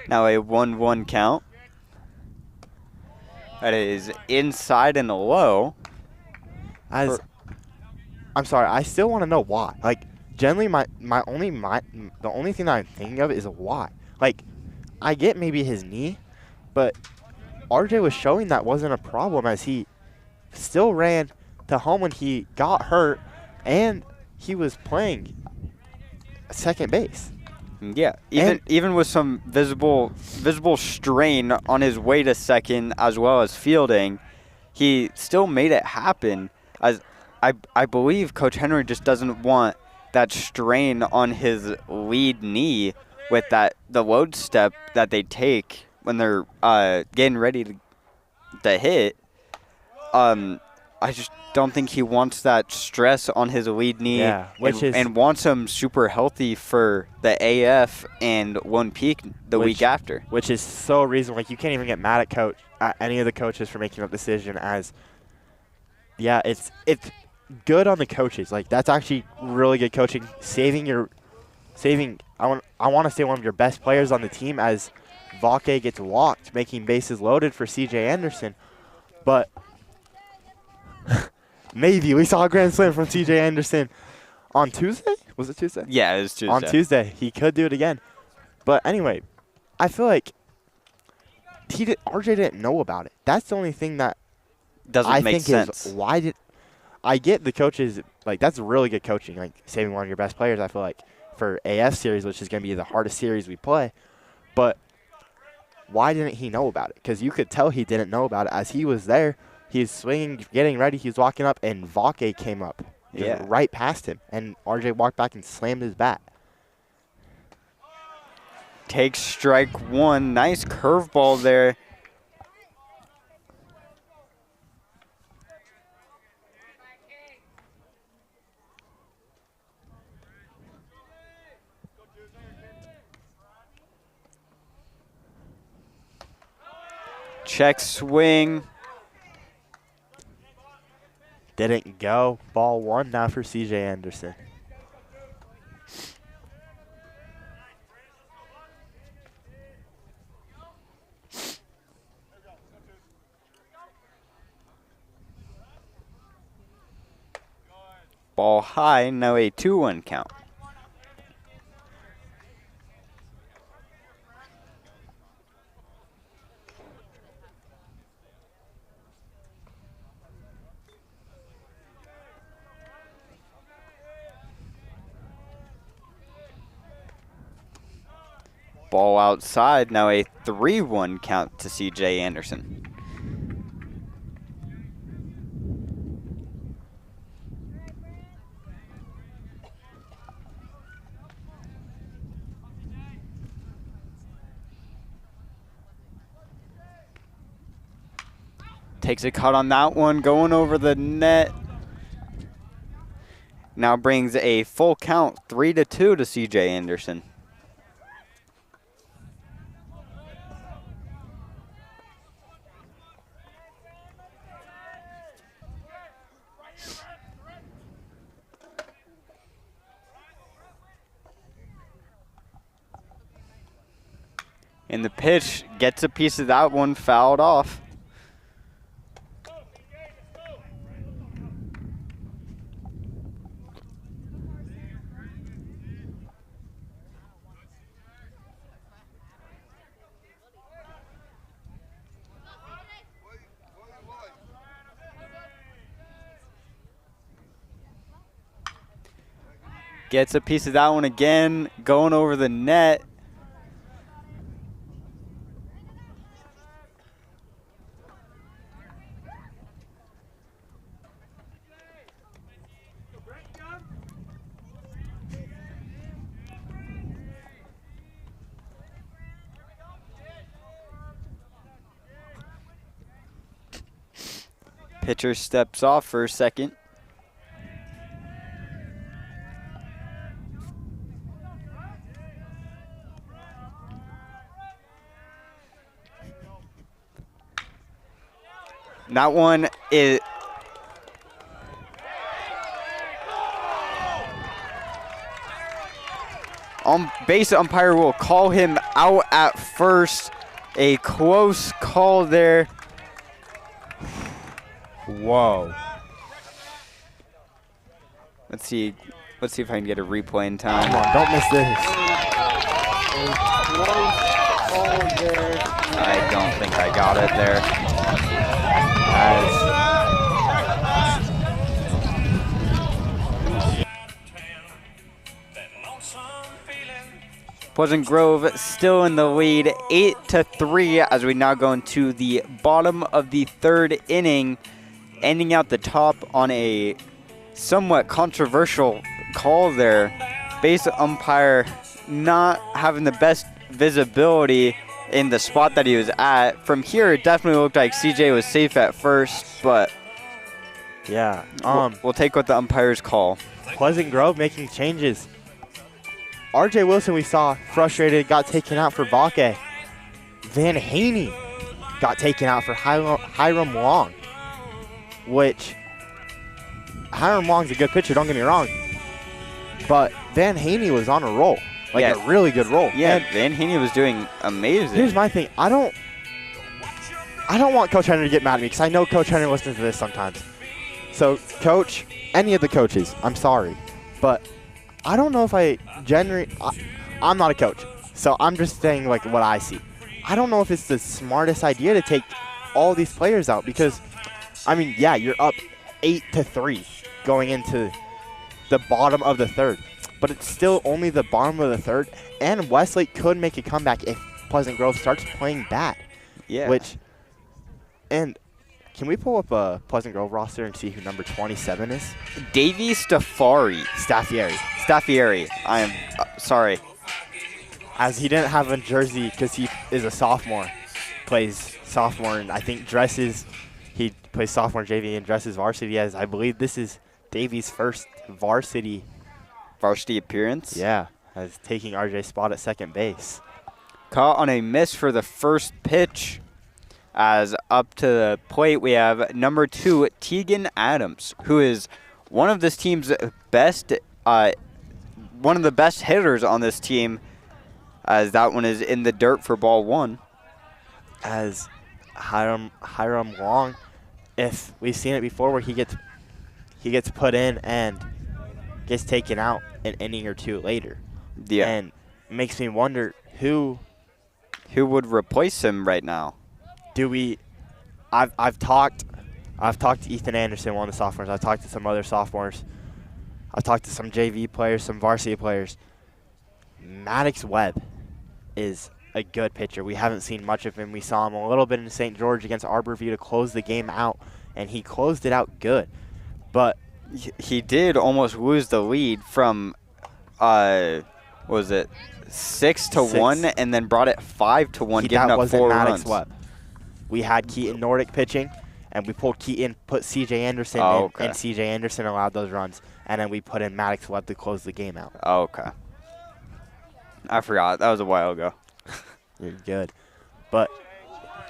Now a 1-1 count. That is inside and low. I'm sorry, I still want to know why. Like, generally, the only thing that I'm thinking of is why. Like, I get maybe his knee, but RJ was showing that wasn't a problem, as he still ran to home when he got hurt, and he was playing second base. Yeah, even with some visible strain on his way to second as well as fielding, he still made it happen. As I believe Coach Henry just doesn't want that strain on his lead knee with the load step that they take when they're getting ready to hit. I just don't think he wants that stress on his lead knee, and wants him super healthy for the AF and Lone Peak the week after. Which is so reasonable. Like, you can't even get mad at any of the coaches for making that decision, as, yeah, it's good on the coaches. Like, that's actually really good coaching. I want to say one of your best players on the team as Vake gets walked, making bases loaded for C.J. Anderson. But maybe we saw a grand slam from C.J. Anderson on Tuesday. Was it Tuesday? Yeah, it was Tuesday. On Tuesday, he could do it again. But anyway, I feel like RJ didn't know about it. That's the only thing that Doesn't make sense. Is why did I get the coaches, like, that's really good coaching, like saving one of your best players, I feel like, for AF series, which is going to be the hardest series we play. But why didn't he know about it? Because you could tell he didn't know about it as he was there. He's swinging, getting ready. He's walking up, and Vake came up right past him. And RJ walked back and slammed his bat. Takes strike one. Nice curveball there. Check swing. Didn't go. Ball one now for C.J. Anderson. Ball high, now a 2-1 count. Ball outside, now a 3-1 count to C.J. Anderson. Takes a cut on that one, going over the net. Now brings a full count, 3-2 to C.J. Anderson. And the pitch gets a piece of that one, fouled off. Gets a piece of that one again, going over the net. Pitcher steps off for a second. That one is base umpire will call him out at first. A close call there. Whoa. Let's see if I can get a replay in time. Come on, don't miss this. I don't think I got it there. Pleasant Grove still in the lead, 8-3, as we now go into the bottom of the third inning, ending out the top on a somewhat controversial call there. Base umpire not having the best visibility in the spot that he was at. From here, it definitely looked like CJ was safe at first, but yeah, we'll take what the umpires call. Pleasant Grove making changes. RJ Wilson, we saw frustrated, got taken out for Vake. Van Haney got taken out for Hiram Long, which Hiram Wong's a good pitcher, don't get me wrong. But Van Haney was on a roll. Like a really good roll. Yeah, and Van Haney was doing amazing. Here's my thing. I don't want Coach Henry to get mad at me because I know Coach Henry listens to this sometimes. So, Coach, any of the coaches, I'm sorry. But I don't know if I'm not a coach. So I'm just saying like what I see. I don't know if it's the smartest idea to take all these players out because, I mean, yeah, you're up 8-3 going into the bottom of the third. But it's still only the bottom of the third, and Westlake could make a comeback if Pleasant Grove starts playing bad. Yeah. And can we pull up a Pleasant Grove roster and see who number 27 is? Davey Staffieri. I am sorry. As he didn't have a jersey because he is a sophomore. Plays sophomore, and I think he plays sophomore JV and dresses varsity, as I believe this is Davey's first varsity appearance. Yeah, as taking RJ's spot at second base. Caught on a miss for the first pitch. As up to the plate, we have number 2, Tegan Adams, who is one of this team's best, one of the best hitters on this team, as that one is in the dirt for ball 1. As Hiram Wong, if we've seen it before where he gets put in and gets taken out an inning or two later. Yeah. And it makes me wonder who would replace him right now. I've talked to Ethan Anderson, one of the sophomores. I've talked to some other sophomores. I've talked to some JV players, some varsity players. Maddox Webb is a good pitcher. We haven't seen much of him. We saw him a little bit in St. George against Arborview to close the game out, and he closed it out good. But he did almost lose the lead from, what was it, 6-1, and then brought it 5-1, giving up 4 runs. Webb. We had Keaton Nordic pitching, and we pulled Keaton, put C.J. Anderson in, okay. and C.J. Anderson allowed those runs, and then we put in Maddox Webb to close the game out. Okay. I forgot. That was a while ago. You're good. But,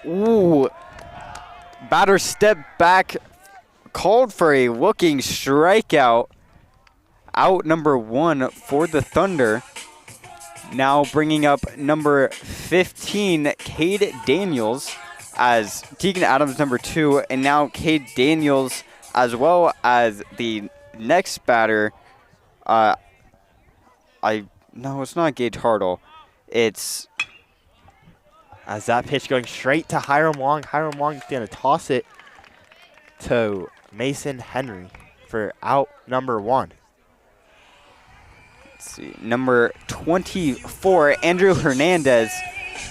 ooh, batter step back, called for a looking strikeout. Out number 1 for the Thunder. Now bringing up number 15, Cade Daniels, as Tegan Adams number 2, and now Cade Daniels, as well as the next batter. No, it's not Gage Hartle. It's as that pitch going straight to Hiram Wong. Hiram Wong's going to toss it to Mason Henry for out number 1. Let's see, number 24, Andrew Hernandez,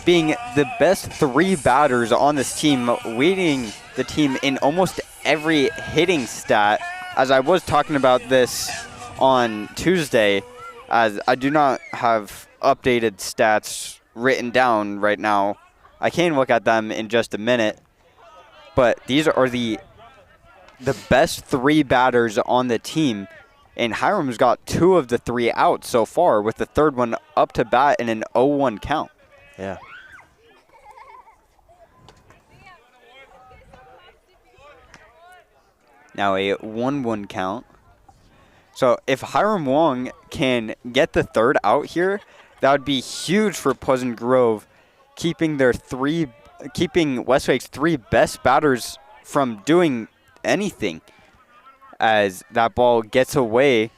being the best 3 batters on this team, leading the team in almost every hitting stat. As I was talking about this on Tuesday, as I do not have updated stats written down right now. I can look at them in just a minute, but these are the best 3 batters on the team, and Hiram's got 2 of the 3 out so far, with the third one up to bat in an 0-1 count. Yeah. Now a 1-1 count. So if Hiram Wong can get the third out here, that would be huge for Pleasant Grove, keeping Westlake's 3 best batters from doing anything, as that ball gets away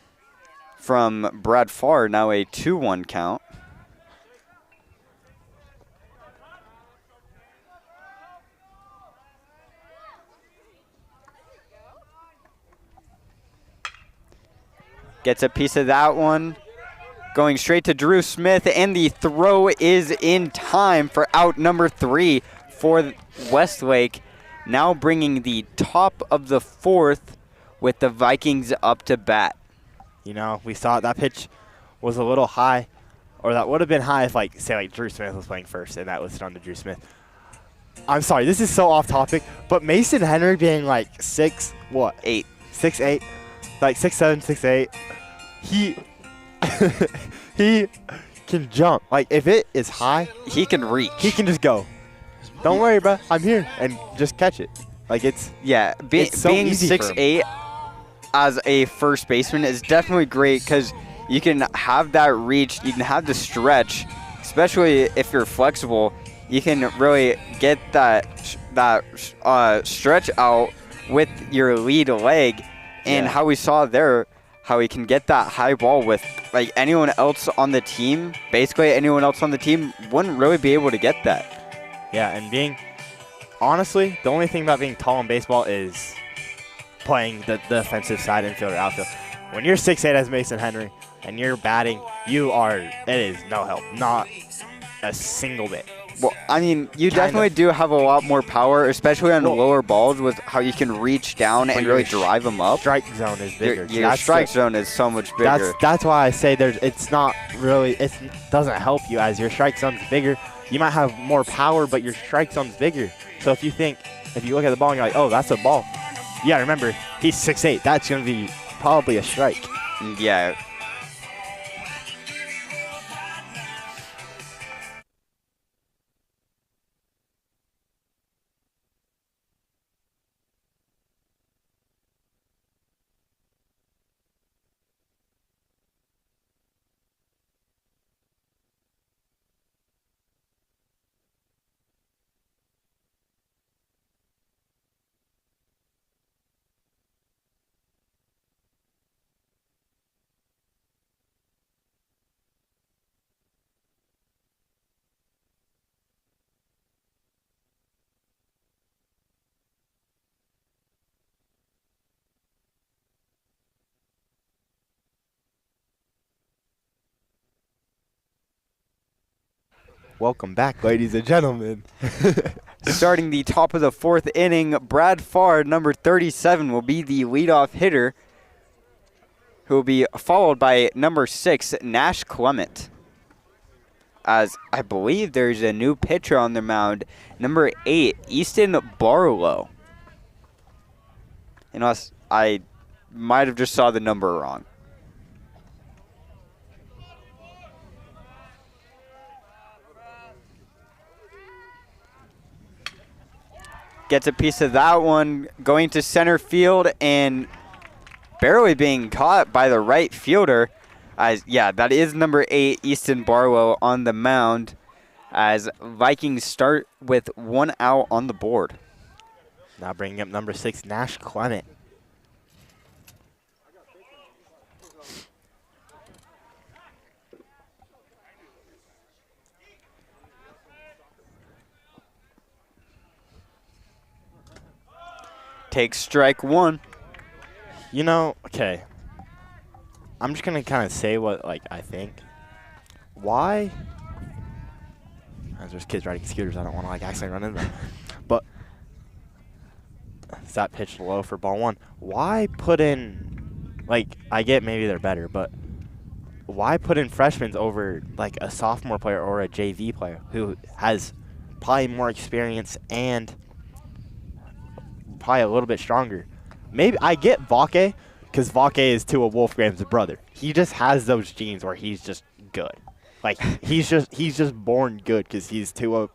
from Brad Farr. Now a 2-1 count. Gets a piece of that one. Going straight to Drew Smith, and the throw is in time for out number 3 for Westlake. Now bringing the top of the 4th with the Vikings up to bat. You know, we saw that pitch was a little high, or that would have been high if, say Drew Smith was playing first, and that was thrown to Drew Smith. I'm sorry, this is so off topic, but Mason Henry being 8. 6'8", 6'7", 6'8", he can jump. If it is high, he can reach. He can just go. Don't worry, bro. I'm here, and just catch it. It's yeah. it's so being easy 6'8", as a first baseman is definitely great because you can have that reach, you can have the stretch, especially if you're flexible. You can really get that stretch out with your lead leg, and how we saw there, how he can get that high ball with like anyone else on the team. Basically, anyone else on the team wouldn't really be able to get that. Yeah, and honestly, the only thing about being tall in baseball is playing the defensive side, infield or outfield. When you're 6'8" as Mason Henry and you're batting, it is no help, not a single bit. Well, I mean, you definitely do have a lot more power, especially on the lower balls with how you can reach down and really drive them up. Strike zone is bigger. Your strike zone is so much bigger. That's why I say it's not really, it doesn't help you as your strike zone's bigger. You might have more power, but your strike zone's bigger. So if you look at the ball and you're like, oh, that's a ball. Yeah, remember, he's 6'8". That's going to be probably a strike. Yeah. Welcome back, ladies and gentlemen. Starting the top of the fourth inning, Brad Farr, number 37, will be the leadoff hitter, who will be followed by number 6, Nash Clement. As I believe there's a new pitcher on the mound, number 8, Easton Barlow. Unless I might have just saw the number wrong. Gets a piece of that one, going to center field and barely being caught by the right fielder. That is number 8, Easton Barlow on the mound, as Vikings start with 1 out on the board. Now bringing up number 6, Nash Clement. Takes strike 1. Okay. I'm just going to kind of say what, I think. Why? As there's kids riding scooters, I don't want to, accidentally run into them. But is that pitched low for ball 1? Why put in, I get maybe they're better, but why put in freshmen over, a sophomore player or a JV player who has probably more experience and probably a little bit stronger? Maybe I get Vake, because Vake is Tua Wolfgram's brother. He just has those genes where he's just good. He's just born good because he's Tua.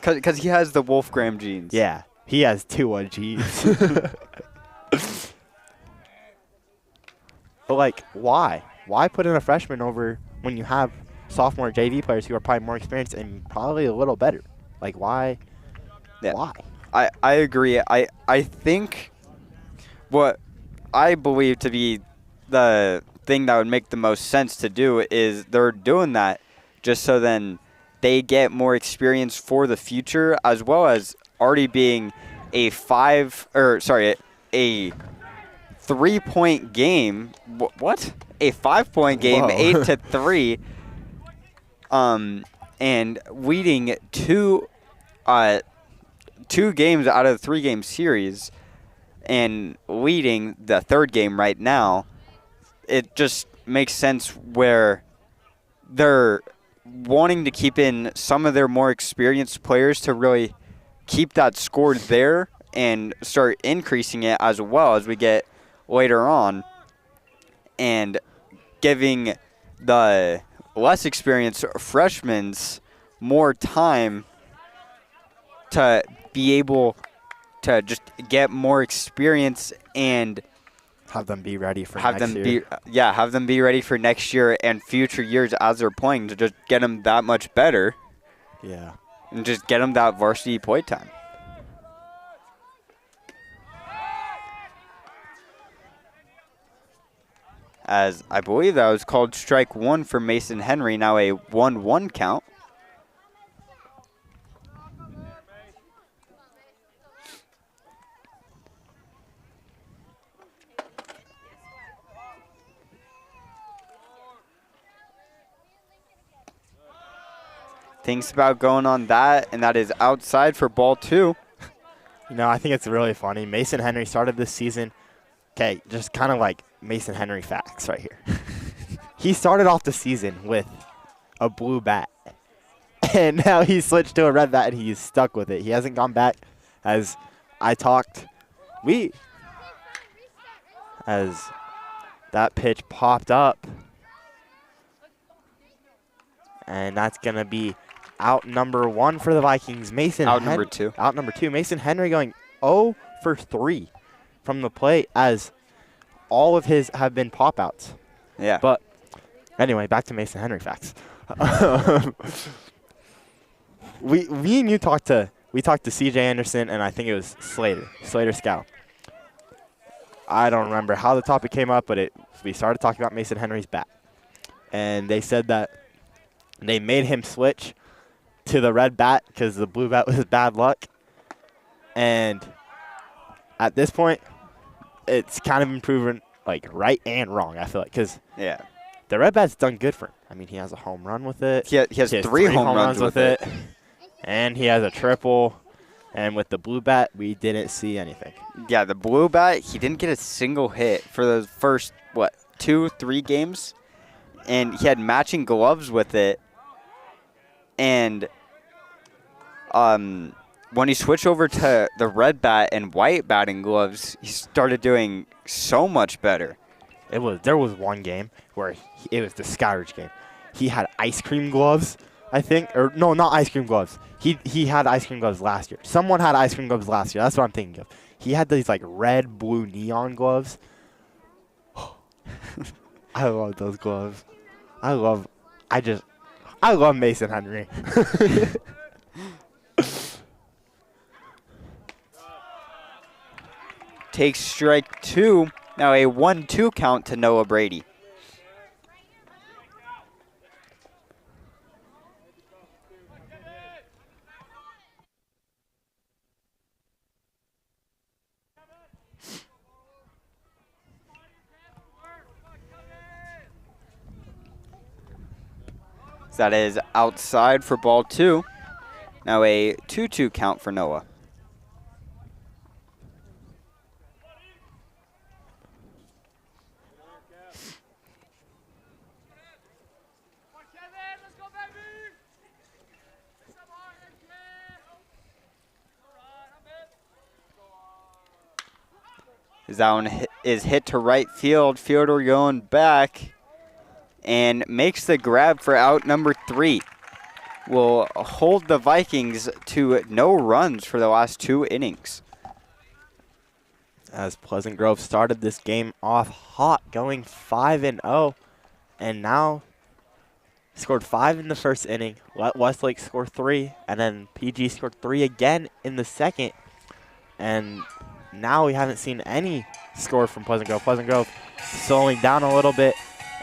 Because he has the Wolfgram genes. Yeah, he has Tua genes. But why? Why put in a freshman over when you have sophomore JV players who are probably more experienced and probably a little better? Why? Yeah. Why? I agree. I think what I believe to be the thing that would make the most sense to do is they're doing that just so then they get more experience for the future, as well as already being a 3-point game. What? A 5-point game, 8-3, and leading two games out of the 3-game series and leading the 3rd game right now. It just makes sense where they're wanting to keep in some of their more experienced players to really keep that score there and start increasing it as well as we get later on, and giving the less experienced freshmen more time to be able to just get more experience and Have them be ready for have next them year. have them be ready for next year and future years as they're playing to just get them that much better. Yeah. And just get them that varsity play time. As I believe that was called strike one for Mason Henry, now a 1-1 count. Thinks about going on that, and that is outside for ball 2. You know, I think it's really funny. Mason Henry started this season. Okay, just kind of like Mason Henry facts right here. He started off the season with a blue bat. And now he switched to a red bat, and he's stuck with it. He hasn't gone back. As I talked, as that pitch popped up. And that's going to be out number 1 for the Vikings. Out number 2. Out number 2. Mason Henry going 0 for 3 from the plate, as all of his have been pop outs. Yeah. But anyway, back to Mason Henry facts. We and you talked to CJ Anderson, and I think it was Slater Scout. I don't remember how the topic came up, but we started talking about Mason Henry's bat. And they said that they made him switch to the red bat because the blue bat was bad luck. And at this point, it's kind of been proven like right and wrong, I feel like, because the red bat's done good for him. I mean, he has a home run with it. He has 3 home runs with it. And he has a triple. And with the blue bat, we didn't see anything. Yeah, the blue bat, he didn't get a single hit for the first, 2-3 games? And he had matching gloves with it. And when he switched over to the red bat and white batting gloves, he started doing so much better. There was one game where it was the Skyridge game. He had ice cream gloves, I think. Or no, not ice cream gloves. He had ice cream gloves last year. Someone had ice cream gloves last year. That's what I'm thinking of. He had these like red, blue neon gloves. I love those gloves. I love Mason Henry. Takes strike 2. Now a 1-2 count to Noah Brady. That is outside for ball 2. Now a 2-2 count for Noah. That one is hit to right field. Fielder going back and makes the grab for out number 3. Will hold the Vikings to no runs for the last 2 innings. As Pleasant Grove started this game off hot, going 5-0, and now scored 5 in the first inning, let Westlake score 3, and then PG scored 3 again in the second. And now we haven't seen any score from Pleasant Grove. Pleasant Grove slowing down a little bit,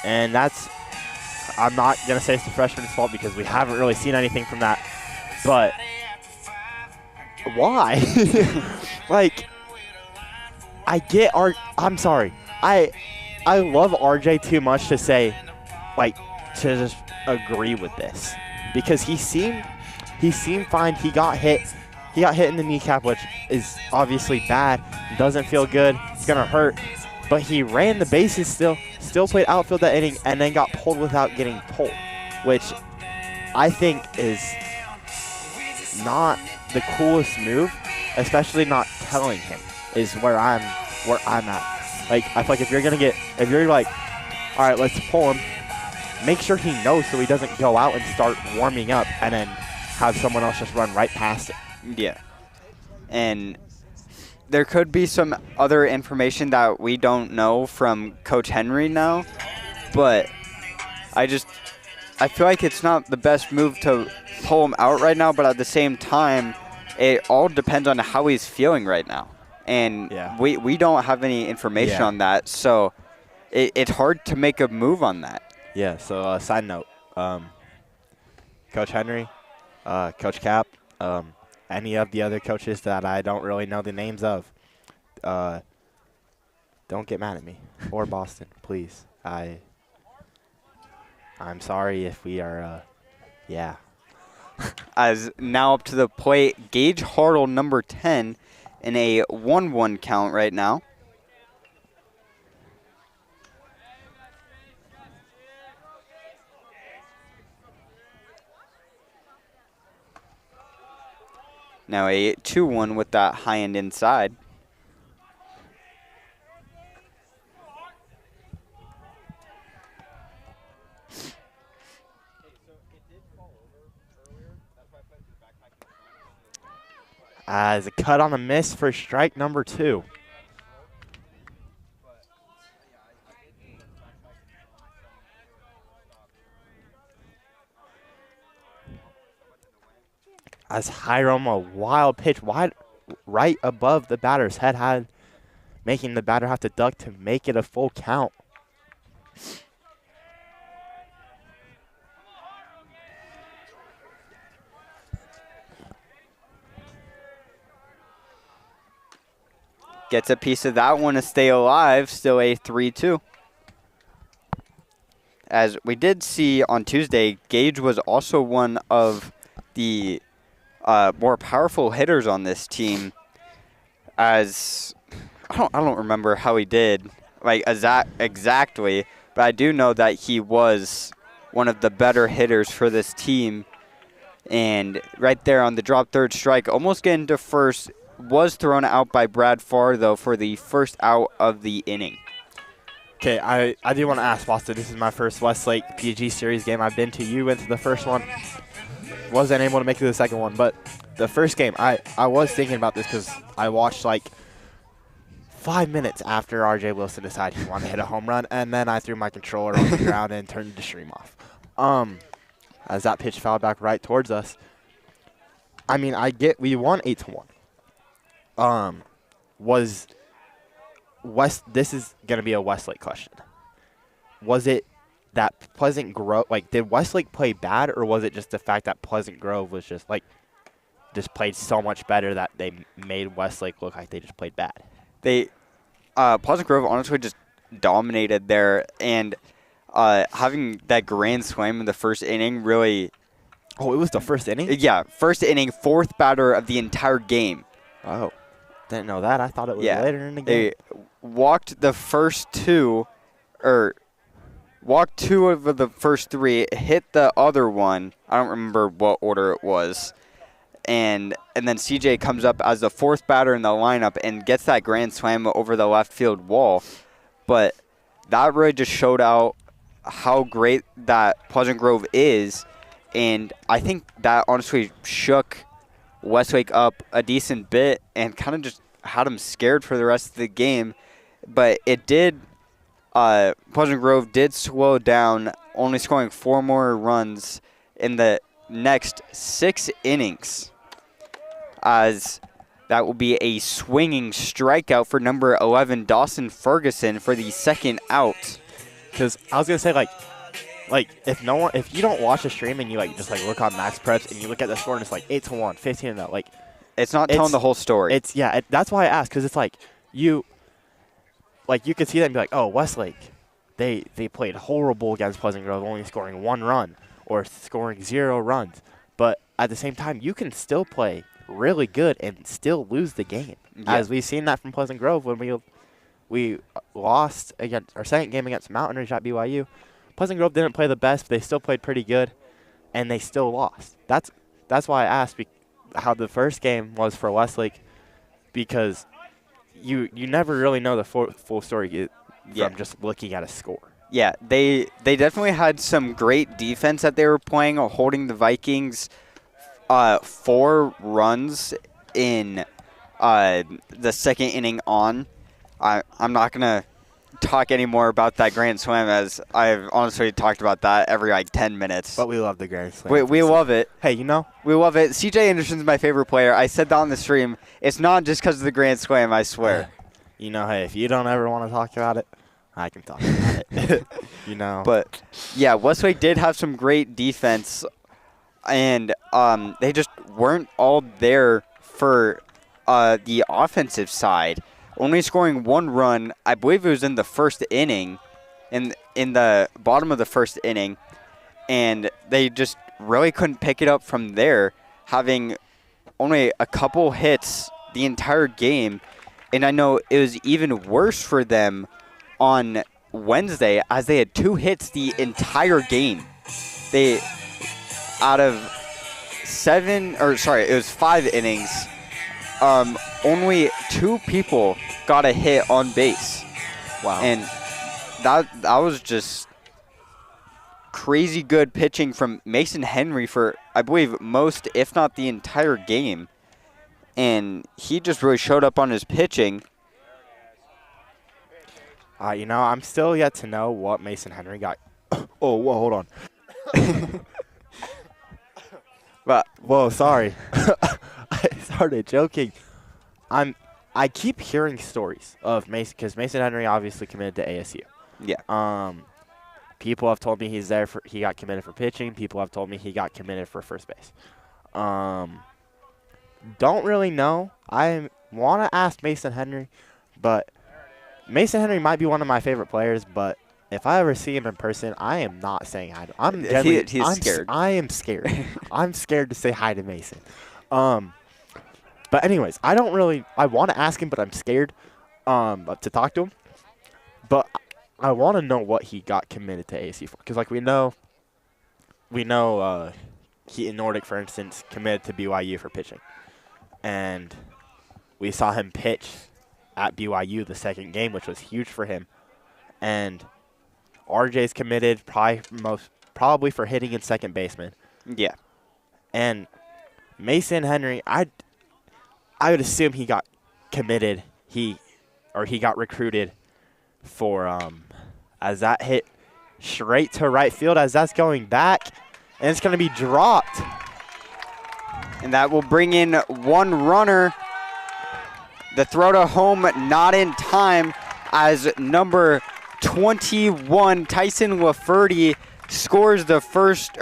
and I'm not going to say it's the freshman's fault because we haven't really seen anything from that. But why? Like, I'm sorry. I love RJ too much to say, like, to just agree with this. Because he seemed fine. He got hit in the kneecap, which is obviously bad. Doesn't feel good. It's going to hurt. But he ran the bases still played outfield that inning, and then got pulled without getting pulled, which I think is not the coolest move, especially not telling him is where I'm at. Like, I feel like if you're like, all right, let's pull him, make sure he knows so he doesn't go out and start warming up and then have someone else just run right past it. Yeah. And there could be some other information that we don't know from Coach Henry now, but I feel like it's not the best move to pull him out right now, but at the same time, it all depends on how he's feeling right now. And we don't have any information on that, so it's hard to make a move on that. Yeah, so side note, Coach Henry, Coach Cap, any of the other coaches that I don't really know the names of, don't get mad at me. Or Boston, please. I'm sorry if we are, As now up to the plate, Gage Hartle, number 10, in a 1-1 count right now. Now a 2-1 with that high end inside. As a cut on a miss for strike number 2. As Hiram, a wild pitch right above the batter's head, making the batter have to duck to make it a full count. Gets a piece of that one to stay alive, still a 3-2. As we did see on Tuesday, Gage was also one of the more powerful hitters on this team. As I don't remember how he did, like exactly, but I do know that he was one of the better hitters for this team. And right there on the drop third strike, almost getting to first, was thrown out by Brad Farr, though, for the first out of the inning. Okay, I do want to ask, Boston, this is my first Westlake PG Series game I've been to. You went to the first one. Wasn't able to make it to the second one, but the first game, I was thinking about this because I watched like 5 minutes after R.J. Wilson decided he wanted to hit a home run, and then I threw my controller on the ground and turned the stream off. As that pitch fouled back right towards us. I mean, we won 8-1. This is going to be a Westlake question. Was it that Pleasant Grove, like, did Westlake play bad, or was it just the fact that Pleasant Grove was just played so much better that they made Westlake look like they just played bad? Pleasant Grove honestly just dominated there, and having that grand slam in the first inning really... Oh, it was the first inning? Yeah, first inning, fourth batter of the entire game. Oh, didn't know that. I thought it was later in the game. They walked the first two, walked two of the first three, hit the other one. I don't remember what order it was. And then CJ comes up as the fourth batter in the lineup and gets that grand slam over the left field wall. But that really just showed out how great that Pleasant Grove is. And I think that honestly shook Westlake up a decent bit and kind of just had them scared for the rest of the game. But it did, Pleasant Grove did slow down, only scoring 4 more runs in the next 6 innings. As that will be a swinging strikeout for number 11, Dawson Ferguson, for the second out. Because I was going to say, if you don't watch the stream and you just look on Max Preps and you look at the score and it's 8-1, 15-0, it's not telling the whole story. That's why I asked, because it's you could see that and be like, oh, Westlake, they played horrible against Pleasant Grove, only scoring 1 run or scoring 0 runs. But at the same time, you can still play really good and still lose the game, as we've seen that from Pleasant Grove when we lost against our second game against Mountaineers at BYU. Pleasant Grove didn't play the best, but they still played pretty good, and they still lost. That's why I asked how the first game was for Westlake, because you never really know the full story from just looking at a score. Yeah, they definitely had some great defense that they were playing, holding the Vikings 4 runs in the second inning on. I'm not going to talk anymore about that grand slam, as I've honestly talked about that every 10 minutes. But we love the grand slam. We love it. Hey, we love it. CJ Anderson's my favorite player. I said that on the stream. It's not just because of the grand slam, I swear. Hey, if you don't ever want to talk about it, I can talk about it. But yeah, Westlake did have some great defense, and they just weren't all there for the offensive side. Only scoring 1 run, I believe it was in the first inning, in the bottom of the first inning, and they just really couldn't pick it up from there, having only a couple hits the entire game. And I know it was even worse for them on Wednesday, as they had 2 hits the entire game. They, out of it was 5 innings, only 2 people got a hit on base. Wow. And that was just crazy good pitching from Mason Henry for, I believe, most, if not the entire game. And he just really showed up on his pitching. I'm still yet to know what Mason Henry got. Oh, whoa, hold on. But whoa, sorry. I started joking. I keep hearing stories of Mason, because Mason Henry obviously committed to ASU. Yeah. People have told me he got committed for pitching. People have told me he got committed for first base. Don't really know. I want to ask Mason Henry, but Mason Henry might be one of my favorite players, but if I ever see him in person, I am not saying hi to him. He's scared. I am scared. I'm scared to say hi to Mason. But anyways, I want to ask him, but I'm scared to talk to him. But I want to know what he got committed to ASU for, because we know he in Nordic, for instance, committed to BYU for pitching, and we saw him pitch at BYU the second game, which was huge for him. And RJ's committed probably for hitting in second baseman. Yeah. And Mason Henry, I would assume he got committed. He got recruited for as that hit straight to right field, as that's going back, and it's going to be dropped. And that will bring in 1 runner. The throw to home not in time, as number 21, Tyson Lafferty, scores the first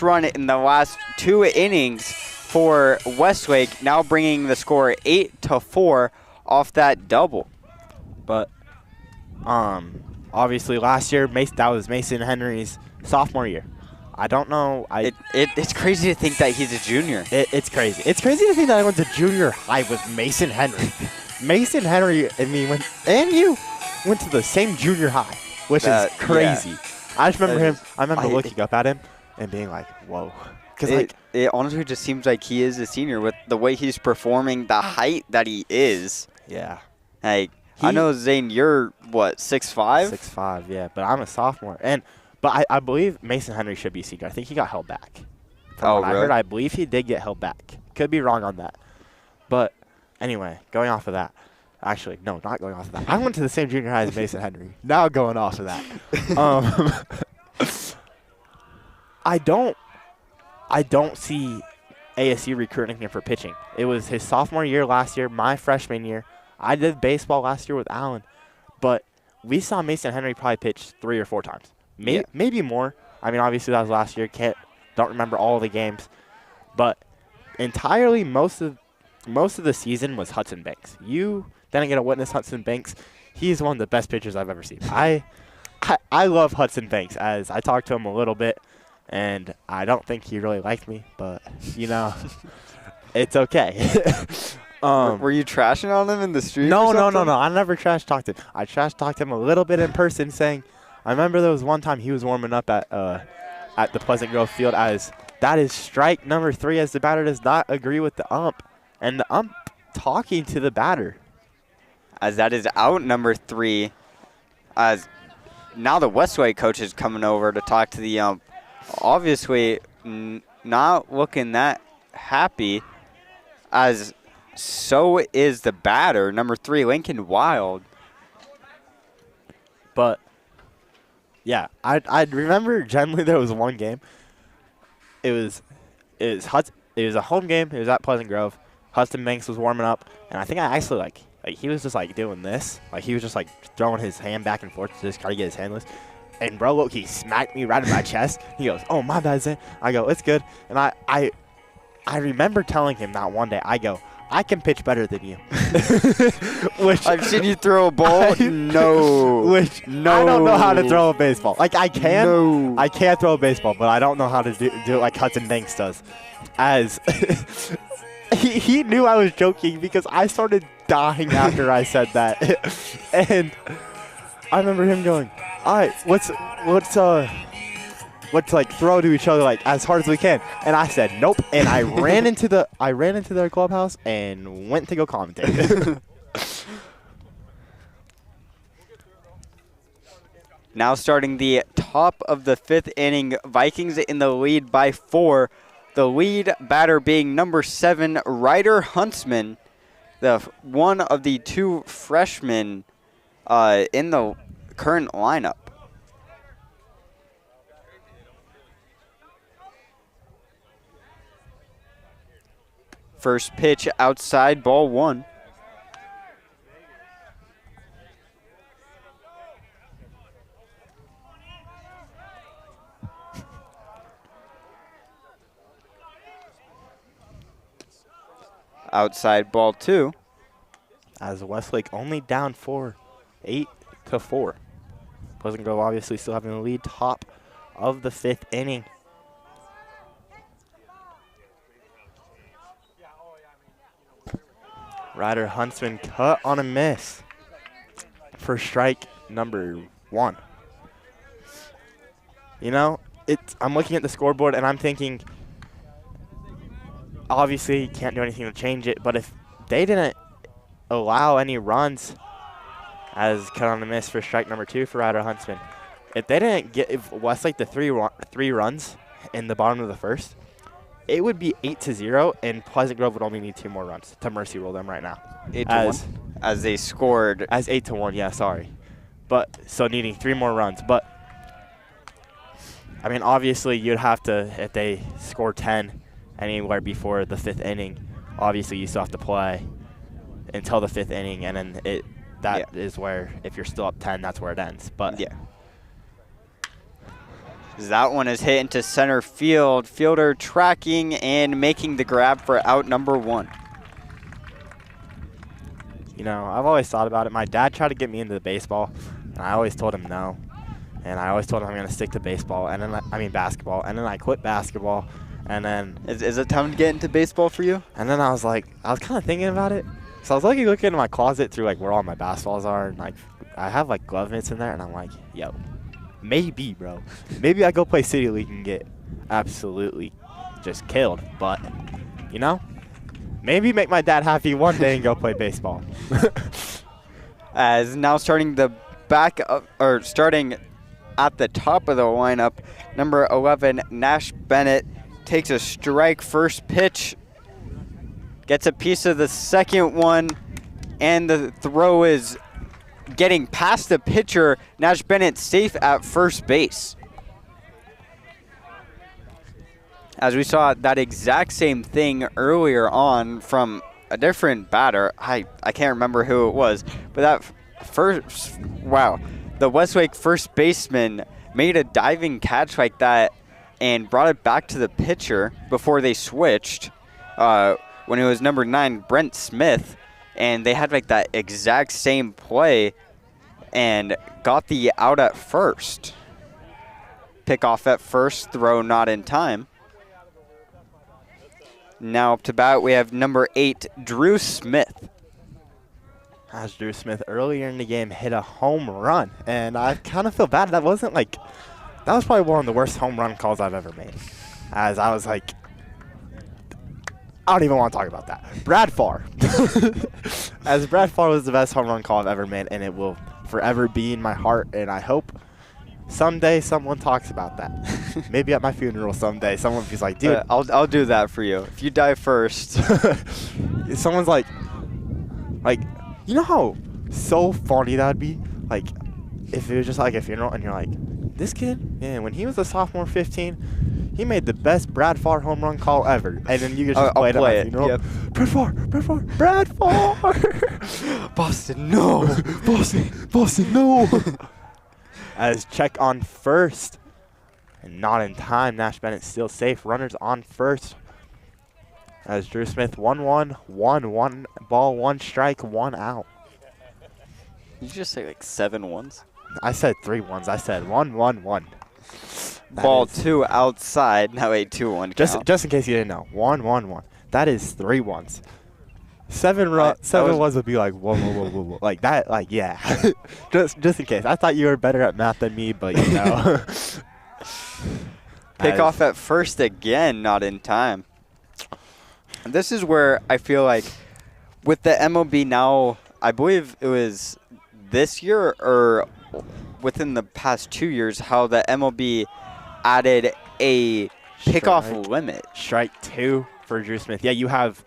run in the last 2 innings for Westlake, now bringing the score 8-4 off that double. But obviously last year, that was Mason Henry's sophomore year. I don't know. It's crazy to think that he's a junior. It's crazy. It's crazy to think that I went to junior high with Mason Henry. Mason Henry and me you went to the same junior high, which is crazy. Yeah. I just remember him. I remember looking up at him and being like, "Whoa," because it honestly just seems like he is a senior with the way he's performing, the height that he is. Yeah. I know, Zane, you're what, 6'5"? 6'5", yeah, but I'm a sophomore, but I believe Mason Henry should be a senior. I think he got held back. From what I heard, I believe he did get held back. Could be wrong on that. But anyway, going off of that. Actually, no, not going off of that. I went to the same junior high as Mason Henry. Now going off of that. I don't see ASU recruiting him for pitching. It was his sophomore year last year, my freshman year. I did baseball last year with Allen. But we saw Mason Henry probably pitch 3 or 4 times. Maybe more. I mean, obviously that was last year. Don't remember all the games. But entirely most of the season was Hudson Banks. You didn't get to witness Hudson Banks. He's one of the best pitchers I've ever seen. I love Hudson Banks, as I talked to him a little bit, and I don't think he really liked me, but, it's okay. Were you trashing on him in the street? No. I never trash talked him. I trash talked him a little bit in person, saying, I remember there was one time he was warming up at the Pleasant Grove field, as that is strike number 3, as the batter does not agree with the ump, and the ump talking to the batter. As that is out number 3, as now the Westlake coach is coming over to talk to the ump. Obviously not looking that happy, as so is the batter, number 3, Lincoln Wild. But yeah, I remember generally there was one game. It was a home game. It was at Pleasant Grove. Hudson Banks was warming up, and I think I actually like he was just like doing this, like he was just like throwing his hand back and forth to just try to get his hand loose. And bro, look, he smacked me right in my chest. He goes, "Oh, my bad, Zane." I go, "It's good." And I remember telling him that one day. I go, "I can pitch better than you." Which I've seen you throw a ball. No. I don't know how to throw a baseball. Like I can. No. I can throw a baseball, but I don't know how to do it like Hudson Banks does. As he knew I was joking because I started dying after I said that. And I remember him going, "All right, let's like throw to each other like as hard as we can." And I said, "Nope." And I ran into their clubhouse and went to go commentate. Now starting the top of the 5th inning, Vikings in the lead by 4. The lead batter being number 7, Ryder Huntsman, one of the 2 freshmen in the current lineup. First pitch outside, ball 1. Outside, ball 2. As Westlake only down 8-4. Pleasant Grove obviously still having the lead, top of the 5th inning. Ryder Huntsman cut on a miss for strike number 1. You know, I'm looking at the scoreboard and I'm thinking, obviously you can't do anything to change it, but if they didn't allow any runs as cut on a miss for strike number 2 for Ryder Huntsman, if Westlake the three runs in the bottom of the 1st, it would be 8-0, and Pleasant Grove would only need 2 more runs to mercy roll them right now. 8-1. As they scored. As 8-1, yeah, sorry. But so needing 3 more runs. But I mean, obviously you'd have to, if they score 10 anywhere before the 5th inning, obviously you still have to play until the 5th inning, and then that is where, if you're still up 10, that's where it ends. But yeah. That one is hit into center field. Fielder tracking and making the grab for out number 1. You know, I've always thought about it. My dad tried to get me into baseball, and I always told him no. And I always told him I'm going to stick to baseball, and then basketball. And then I quit basketball, and then Is it time to get into baseball for you? And then I was kind of thinking about it. So I was looking into my closet through like where all my basketballs are, and like I have like glove mitts in there, and I'm like, yo, maybe, bro. Maybe I go play City League and get absolutely just killed. But, you know, maybe make my dad happy one day and go play baseball. As now starting starting at the top of the lineup, number 11, Nash Bennett, takes a strike. First pitch, gets a piece of the second one, and the throw is getting past the pitcher. Nash Bennett safe at first base. As we saw that exact same thing earlier on from a different batter. I can't remember who it was, but the Westlake first baseman made a diving catch like that and brought it back to the pitcher before they switched when it was number 9, Brent Smith, and they had like that exact same play and got the out at first. Pick off at first, throw not in time. Now up to bat, we have number 8, Drew Smith. As Drew Smith earlier in the game hit a home run, and I kind of feel bad. That was probably one of the worst home run calls I've ever made. As I was like, I don't even want to talk about that. Brad Farr. As Brad Farr was the best home run call I've ever made, and it will forever be in my heart, and I hope Someday someone talks about that. Maybe at my funeral someday someone be like, dude. I'll do that for you. If you die first. Someone's like, you know how so funny that would be? Like, if it was just like a funeral and you're like, this kid, man, when he was a sophomore 15, he made the best Brad Farr home run call ever. And then you just play it. You know? Yep. Brad Farr. Boston, no. Boston, no. As check on first. And not in time. Nash Bennett still safe. Runners on first. As Drew Smith 1-1, 1 ball, 1 strike, 1 out. Did you just say like 7 ones? I said 3 ones. I said 1-1-1. Ball 2 outside. Now a 2-1 count. Just in case you didn't know. 1-1-1. That is 3 ones. 7 ones would be like whoa. Like that, like yeah. just in case. I thought you were better at math than me, but you know. Pick off at first again, not in time. This is where I feel like with the MLB now, I believe it was this year or within the past 2 years, how the MLB added a pickoff limit. Strike 2 for Drew Smith. Yeah, you have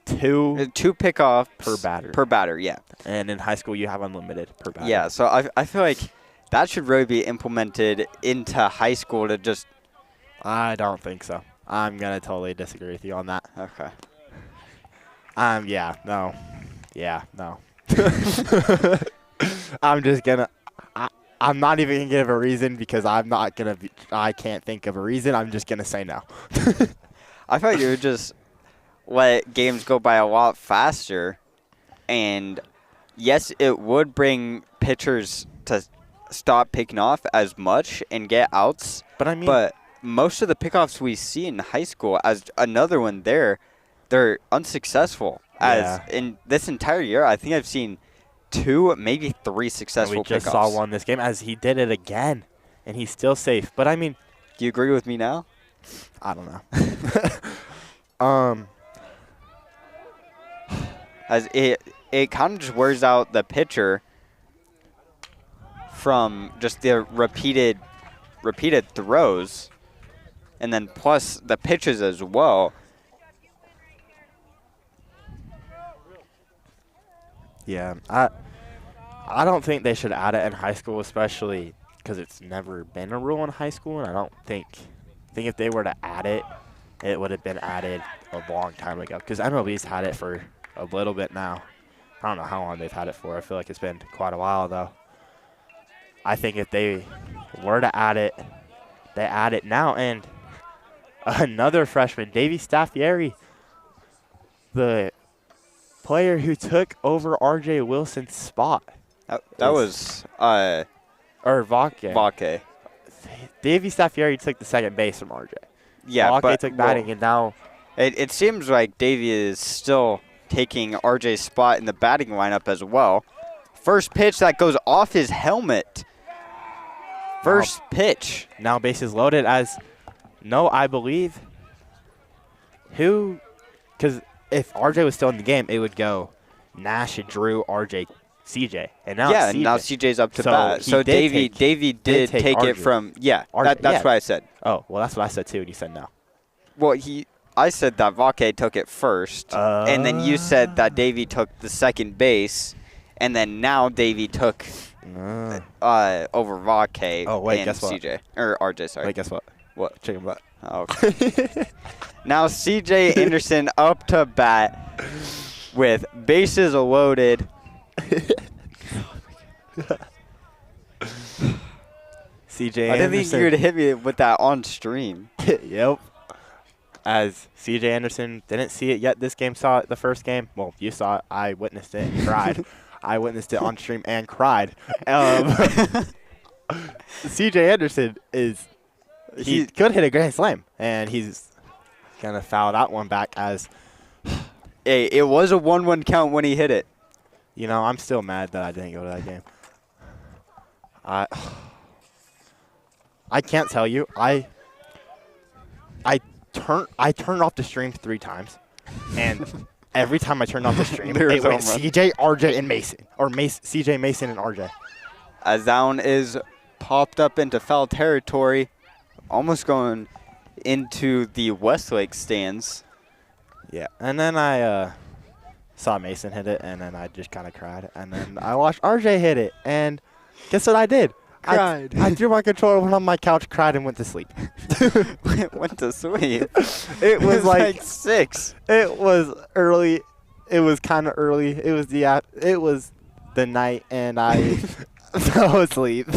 2 pickoff per batter. Per batter, yeah. And in high school, you have unlimited per batter. Yeah, so I feel like that should really be implemented into high school to just. I don't think so. I'm gonna totally disagree with you on that. Okay. Yeah, no. I'm just gonna. I'm not even gonna give a reason because I'm not gonna. I can't think of a reason. I'm just gonna say no. I thought you would just let games go by a lot faster, and yes, it would bring pitchers to stop picking off as much and get outs. But I mean, most of the pickoffs we see in high school, as another one there, they're unsuccessful. Yeah. As in this entire year, I think I've seen 2, maybe 3 successful pickoffs. We just saw one this game as he did it again, and he's still safe. But I mean, do you agree with me now? I don't know. As it kind of just wears out the pitcher from just the repeated throws, and then plus the pitches as well. Yeah, I don't think they should add it in high school, especially because it's never been a rule in high school, and I think if they were to add it, it would have been added a long time ago. Because MLB's had it for a little bit now. I don't know how long they've had it for. I feel like it's been quite a while though. I think if they were to add it, they add it now. And another freshman, Davey Staffieri, the player who took over R.J. Wilson's spot. That was or Vake. Vake. Davey Staffieri took the second base from R.J. Yeah, Vake but took batting, and now it seems like Davey is still taking R.J.'s spot in the batting lineup as well. First pitch that goes off his helmet. First pitch. Now bases loaded as I believe because if RJ was still in the game, it would go Nash, Drew, RJ, CJ. And now now CJ's up to bat. So Davey did take it from that's what I said. Oh, well, that's what I said too, and you said no. Well, I said that Vake took it first, and then you said that Davey took the second base, and then now Davey took over Vake and guess what? CJ. Or RJ, sorry. Wait, guess what? What? Chicken butt. Oh, okay. Now CJ Anderson up to bat with bases loaded. CJ Anderson. I didn't think you would hit me with that on stream. Yep. As CJ Anderson didn't see it yet this game, saw it the first game. Well, you saw it. I witnessed it and cried. I witnessed it on stream and cried. CJ Anderson he could hit a grand slam, and he's going to foul that one back as hey, it was a 1-1 count when he hit it. You know, I'm still mad that I didn't go to that game. I can't tell you. I turned off the stream 3 times, and every time I turned off the stream, it went CJ, RJ, and Mason, or CJ, Mason, and RJ. As down is popped up into foul territory, almost going into the Westlake stands. Yeah, and then I saw Mason hit it, and then I just kind of cried. And then I watched RJ hit it, and guess what I did? Cried. I threw my controller, went on my couch, cried, and went to sleep. Went to sleep. It was like 6. It was early. It was kind of early. It was the night, and I fell asleep.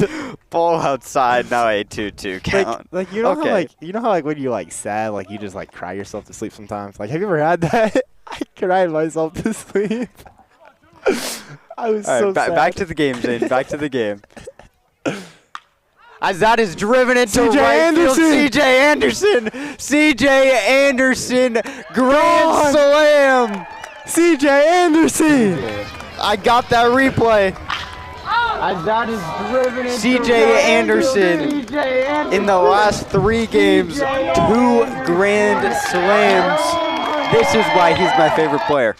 Ball outside, now a 2-2 count. Like you know Okay. how when you like sad, like you just like cry yourself to sleep sometimes. Like have you ever had that? I cried myself to sleep. I was All so right, sad. back to the game, Zane. Back to the game. As that is driven into C.J. right field, Anderson. C.J. Anderson. C.J. Anderson, grand slam. C.J. Anderson. I got that replay. As that is driven into C.J. Anderson in the last 3 games, 2 grand slams. This is why he's my favorite player.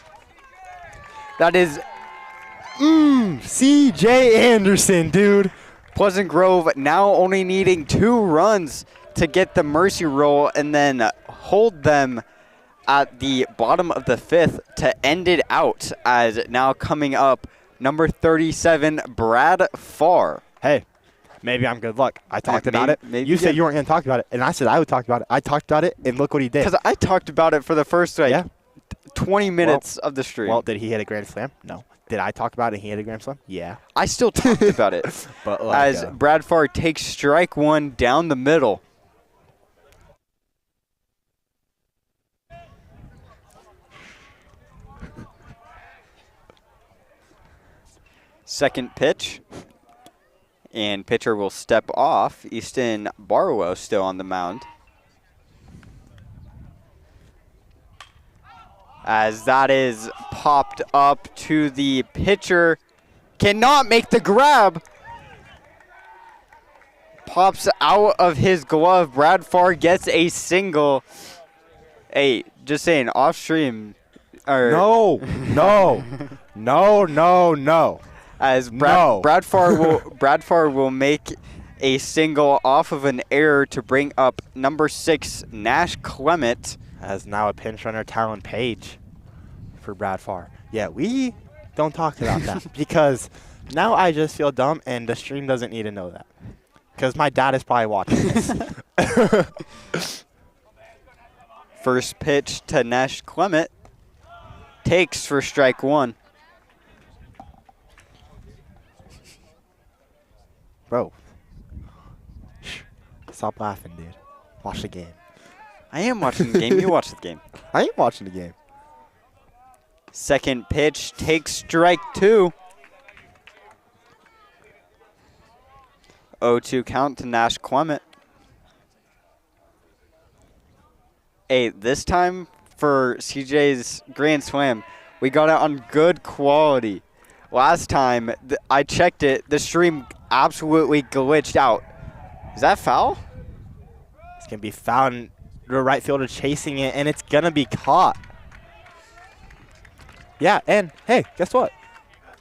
That is C.J. Anderson, dude. Pleasant Grove now only needing 2 runs to get the mercy roll and then hold them at the bottom of the 5th to end it out, as now coming up number 37, Brad Farr. Hey, maybe I'm good luck. I talked about it. maybe You said yeah. you weren't going to talk about it, and I said I would talk about it. I talked about it, and look what he did. Because I talked about it for the first 20 minutes of the stream. Well, did he hit a grand slam? No. Did I talk about it and he hit a grand slam? Yeah. I still talked about it. But As Brad Farr takes strike 1 down the middle. Second pitch. And pitcher will step off. Easton Barlow still on the mound. As that is popped up to the pitcher. Cannot make the grab. Pops out of his glove. Brad Farr gets a single. Hey, just saying, off stream. No. As Brad Farr will make a single off of an error to bring up number 6, Nash Clement. As now a pinch runner, Talon Page for Brad Farr. Yeah, we don't talk about that because now I just feel dumb and the stream doesn't need to know that. Because my dad is probably watching this. First pitch to Nash Clement. Takes for strike 1. Bro. Stop laughing, dude. Watch the game. I am watching the game. You watch the game. I ain't watching the game. Second pitch takes strike 2. 0-2 count to Nash Clement. Hey, this time for CJ's grand slam, we got it on good quality. Last time I checked it, the stream absolutely glitched out. Is that foul? It's going to be foul, and the right fielder chasing it, and it's going to be caught. Yeah, and hey, guess what?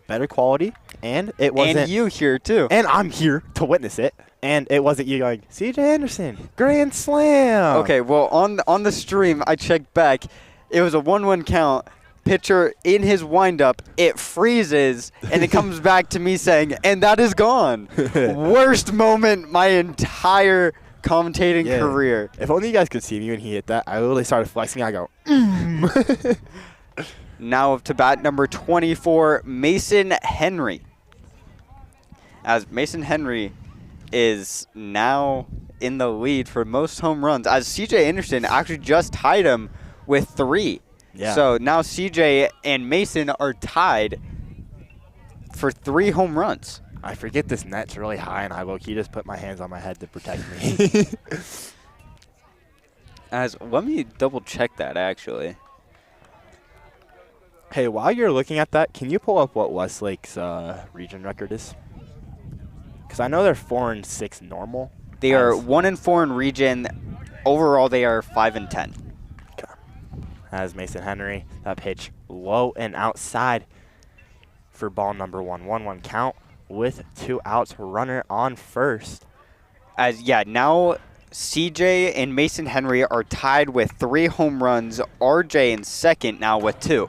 Better quality, and it wasn't. And you here too. And I'm here to witness it, and it wasn't you going, C.J. Anderson, grand slam. Okay, well, on the stream, I checked back. It was a 1-1 count. Pitcher in his windup, it freezes, and it comes back to me saying, and that is gone. Worst moment my entire commentating career. If only you guys could see me when he hit that. I literally started flexing. I go, Now up to bat number 24, Mason Henry. As Mason Henry is now in the lead for most home runs, as C.J. Anderson actually just tied him with 3. Yeah. So now C.J. and Mason are tied for 3 home runs. I forget this net's really high, and I low-key just put my hands on my head to protect me. As let me double check that actually. Hey, while you're looking at that, can you pull up what Westlake's region record is? Because I know they're 4-6 normal. They are 1-4 in region. Overall, they are 5-10. Okay. As Mason Henry, that pitch low and outside for ball number 1. 1-1 count. with 2 outs, runner on first. Now CJ and Mason Henry are tied with 3 home runs. RJ in second now with 2.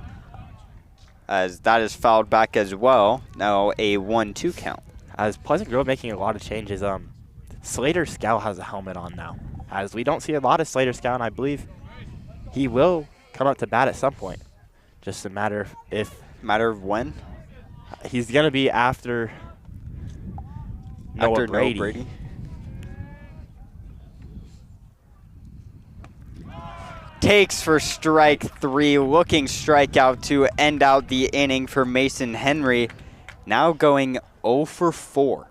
As that is fouled back as well. Now a 1-2 count. As Pleasant Grove making a lot of changes, Slater Scout has a helmet on now. As we don't see a lot of Slater Scout, and I believe he will come up to bat at some point. Just a matter of if. Matter of when? He's going to be after Noah Brady. Takes for strike 3, looking strikeout to end out the inning for Mason Henry. Now going 0 for 4.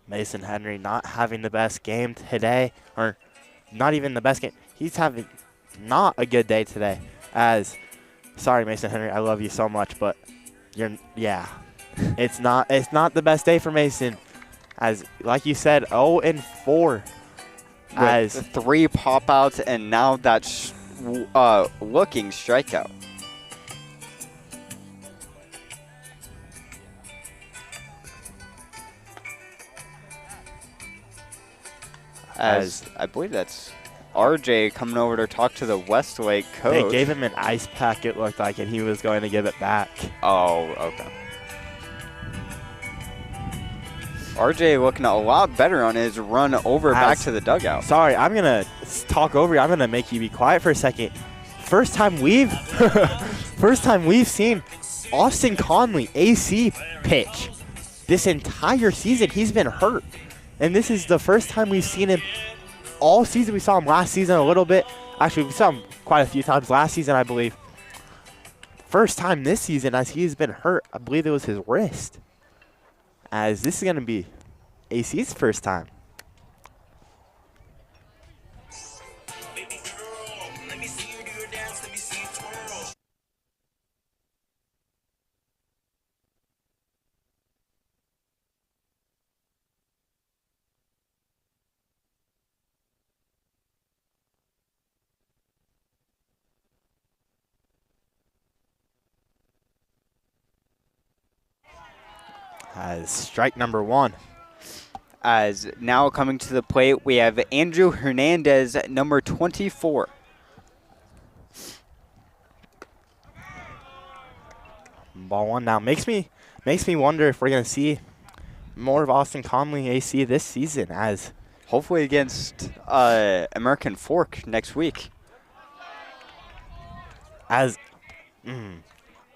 Mason Henry not having the best game today, or not even the best game. He's having not a good day today. Sorry, Mason Henry, I love you so much, but it's not the best day for Mason. As like you said, 0 and 4. With 3 pop outs, and now that's looking strikeout. As I believe that's RJ coming over to talk to the Westlake coach. They gave him an ice pack, it looked like, and he was going to give it back. Oh, okay. RJ looking a lot better on his run over back to the dugout. Sorry, I'm going to talk over you. I'm going to make you be quiet for a second. First time we've seen Austin Conley, AC, pitch. This entire season, he's been hurt. And this is the first time we've seen him all season. We saw him last season a little bit. Actually, we saw him quite a few times last season, I believe. First time this season as he's been hurt. I believe it was his wrist. As this is going to be AC's first time. As strike number 1. As now coming to the plate, we have Andrew Hernandez, number 24. Ball 1 now. Makes me wonder if we're going to see more of Austin Conley AC this season, as hopefully against American Fork next week. As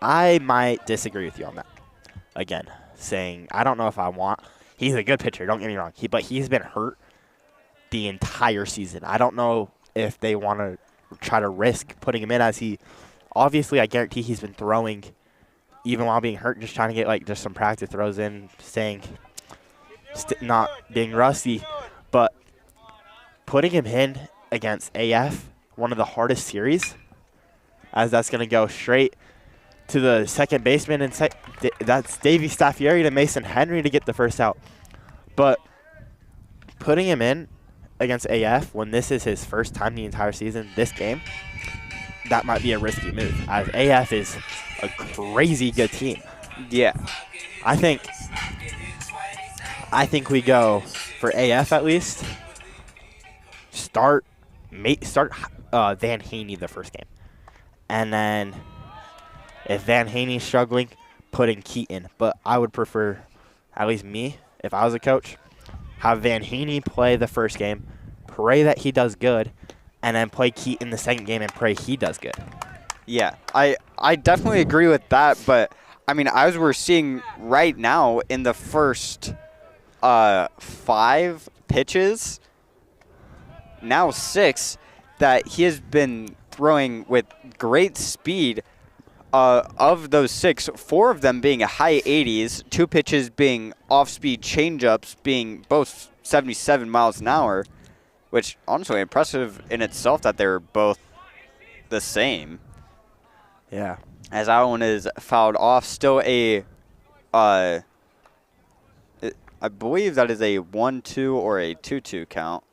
I might disagree with you on that. Again, saying I don't know if I want. He's a good pitcher, don't get me wrong. But he's been hurt the entire season. I don't know if they want to try to risk putting him in, as he obviously, I guarantee he's been throwing even while being hurt, just trying to get just some practice throws in, staying not being rusty. But putting him in against AF, one of the hardest series, as that's going to go straight to the second baseman, and that's Davey Staffieri to Mason Henry to get the first out. But putting him in against AF when this is his first time the entire season, this game, that might be a risky move, as AF is a crazy good team. Yeah. I think we go for AF at least. Start Van Haney the first game. And then if Van Haney's struggling, put in Keaton. But I would prefer, at least me, if I was a coach, have Van Haney play the first game, pray that he does good, and then play Keaton the second game and pray he does good. Yeah, I definitely agree with that. But, I mean, as we're seeing right now in the first 5 pitches, now 6, that he has been throwing with great speed. Of those 6, 4 of them being high 80s, 2 pitches being off-speed changeups, being both 77 miles an hour, which honestly impressive in itself that they're both the same. Yeah. As that one is fouled off, still I believe that is a 1-2 or a 2-2 count.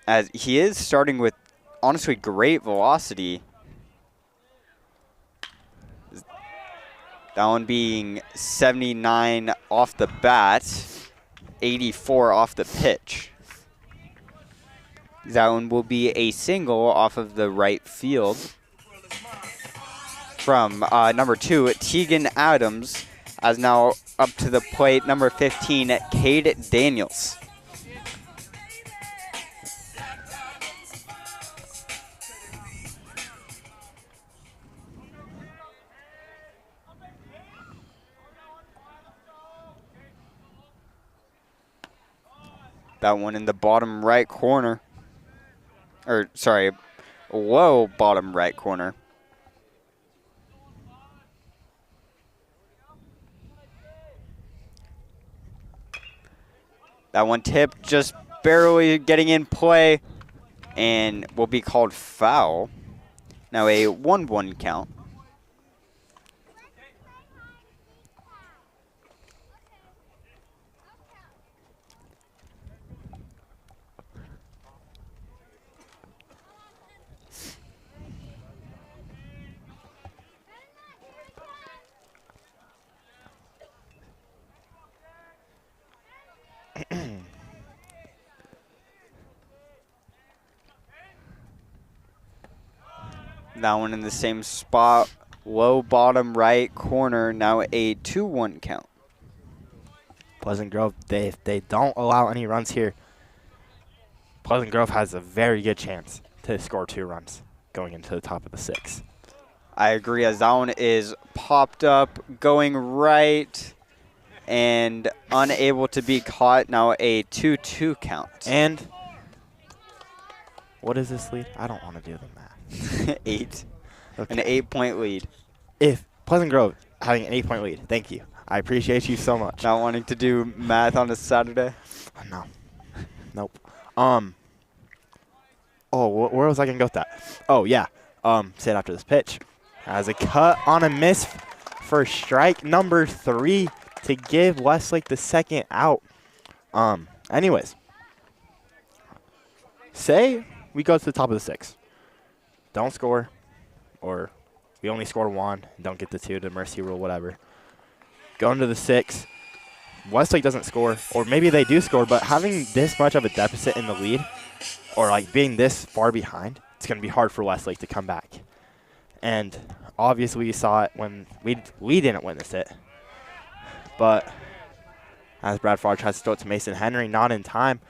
As he is starting with honestly great velocity. That one being 79 off the bat, 84 off the pitch. That one will be a single off of the right field from number 2, Tegan Adams, as now up to the plate, number 15, Cade Daniels. That one in the bottom right corner. Or, sorry, low bottom right corner. That one tipped, just barely getting in play, and will be called foul. Now a 1-1 count. That one in the same spot, low bottom right corner, now a 2-1 count. Pleasant Grove, if they don't allow any runs here, Pleasant Grove has a very good chance to score 2 runs going into the top of the 6th. I agree, as that one is popped up, going right, and unable to be caught. Now a 2-2 count. And what is this lead? I don't want to do the math. 8. Okay. An 8-point lead. If Pleasant Grove having an 8-point lead, thank you. I appreciate you so much. Not wanting to do math on a Saturday? No. Nope. Oh, where was I going to go with that? Oh, yeah. Sit after this pitch. Has a cut on a miss for strike number 3 to give Westlake the 2nd out. Anyways. Say we go to the top of the 6th. Don't score, or we only score 1, don't get the 2, the mercy rule, whatever. Go into the 6th. Westlake doesn't score, or maybe they do score, but having this much of a deficit in the lead, or like being this far behind, it's going to be hard for Westlake to come back. And obviously we saw it when we didn't witness it. But as Brad Farr tries to throw it to Mason Henry, not in time.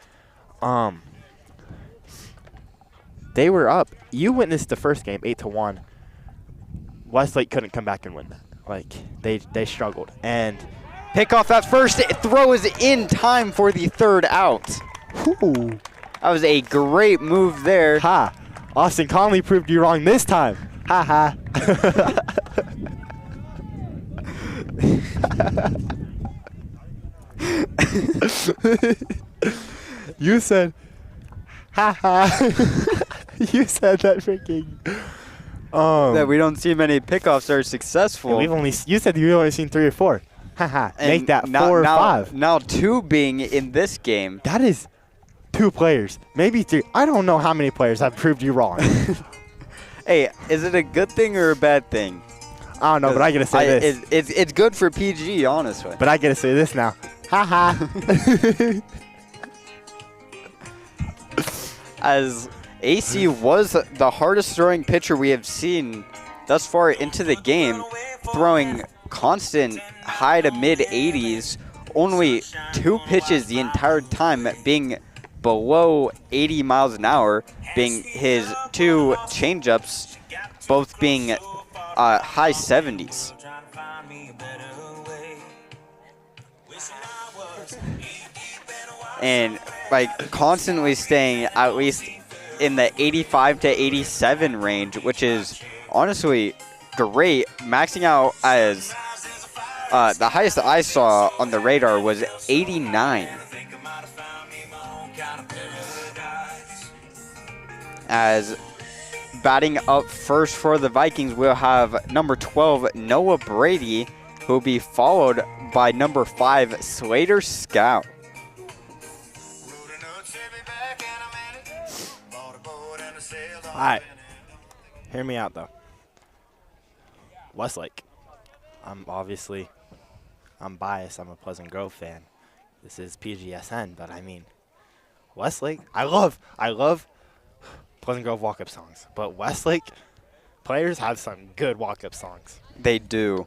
They were up. You witnessed the first game, 8-1. Westlake couldn't come back and win that. Like, they struggled. And Pick off that first throw is in time for the 3rd out. whoo, That was a great move there. ha, Austin Conley proved you wrong this time. Ha ha. You said, ha ha. You said that freaking. That we don't see many pickoffs are successful. You said you've only seen 3 or 4. Haha. Make that 4 or 5. Now 2 being in this game. That is 2 players, maybe 3. I don't know how many players have proved you wrong. Hey, is it a good thing or a bad thing? I don't know, but I gotta say this. It's good for PG, honestly. But I gotta say this now. Haha. As AC was the hardest throwing pitcher we have seen thus far into the game, throwing constant high to mid 80s, only 2 pitches the entire time being below 80 miles an hour, being his 2 changeups, both being high 70s. And like constantly staying at least in the 85 to 87 range, which is honestly great. Maxing out as the highest I saw on the radar was 89. As batting up first for the Vikings, we'll have number 12, Noah Brady, who will be followed by number 5, Slater Scout. All right. Hear me out, though. Westlake. I'm biased. I'm a Pleasant Grove fan. This is PGSN, but I mean, Westlake. I love Pleasant Grove walk-up songs, but Westlake players have some good walk-up songs. They do.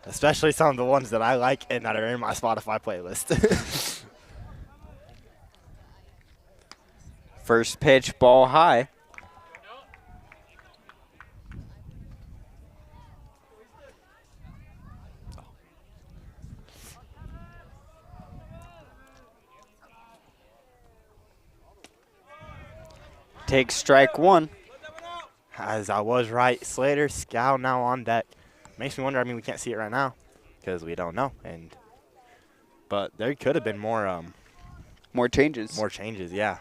Especially some of the ones that I like and that are in my Spotify playlist. First pitch, ball high. Takes strike one. As I was right, Slater, Scow now on deck. Makes me wonder. I mean, we can't see it right now because we don't know. But there could have been more. More changes. More changes, yeah.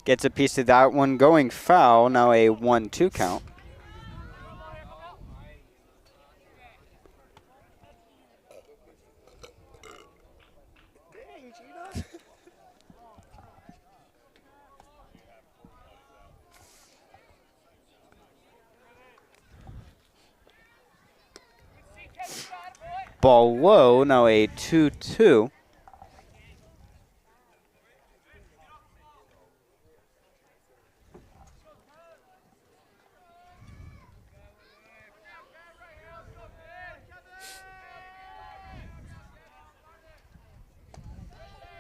Gets a piece of that one going foul. Now a 1-2 count. Ball low, now a 2-2.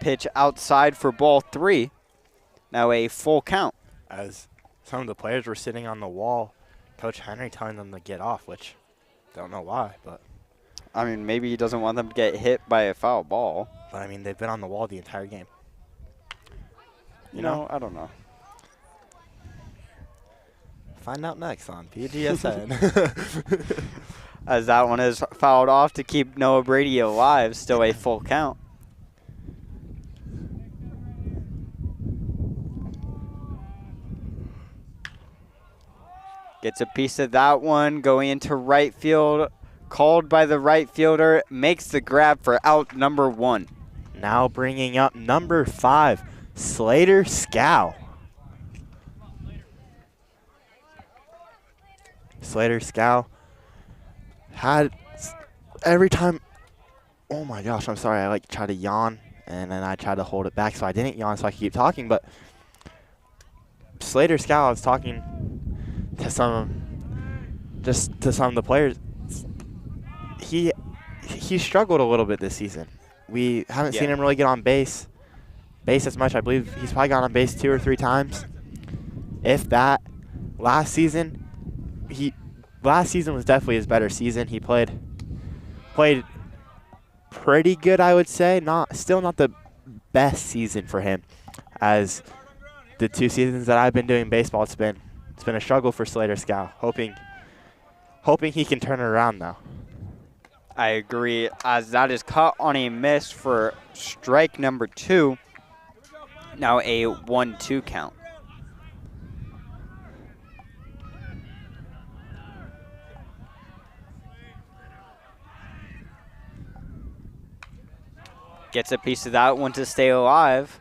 Pitch outside for ball 3. Now a full count. As some of the players were sitting on the wall, Coach Henry telling them to get off, which don't know why, but. I mean, maybe he doesn't want them to get hit by a foul ball. But, I mean, they've been on the wall the entire game. You know, I don't know. Find out next on PGSN. As that one is fouled off to keep Noah Brady alive. Still a full count. Gets a piece of that one going into right field. Called by the right fielder. Makes the grab for out number 1. Now bringing up number 5, Slater Scow. Slater Scow had every time. Oh my gosh, I'm sorry. I try to yawn and then I try to hold it back so I didn't yawn so I could keep talking. But Slater Scow, I was talking to some of the players. He struggled a little bit this season. We haven't seen him really get on base as much. I believe he's probably got on base 2 or 3 times, if that. Last season was definitely his better season. He played pretty good, I would say. Still not the best season for him. As the 2 seasons that I've been doing baseball, it's been a struggle for Slater Scow. Hoping he can turn it around though. I agree, as that is caught on a miss for strike number 2. Now a 1-2 count. Gets a piece of that one to stay alive.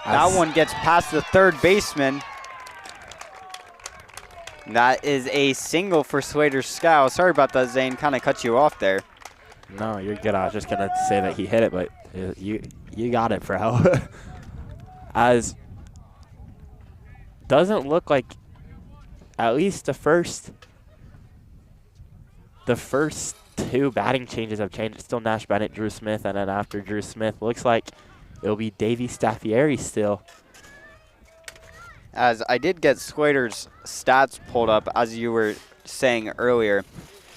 That one gets past the third baseman. That is a single for Slater Scow. Sorry about that, Zane. Kind of cut you off there. No, you're good. I was just going to say that he hit it, but you got it, bro. As doesn't look like at least the first 2 batting changes have changed. It's still Nash Bennett, Drew Smith, and then after Drew Smith, looks like it'll be Davey Staffieri still. As I did get Slater's stats pulled up, as you were saying earlier,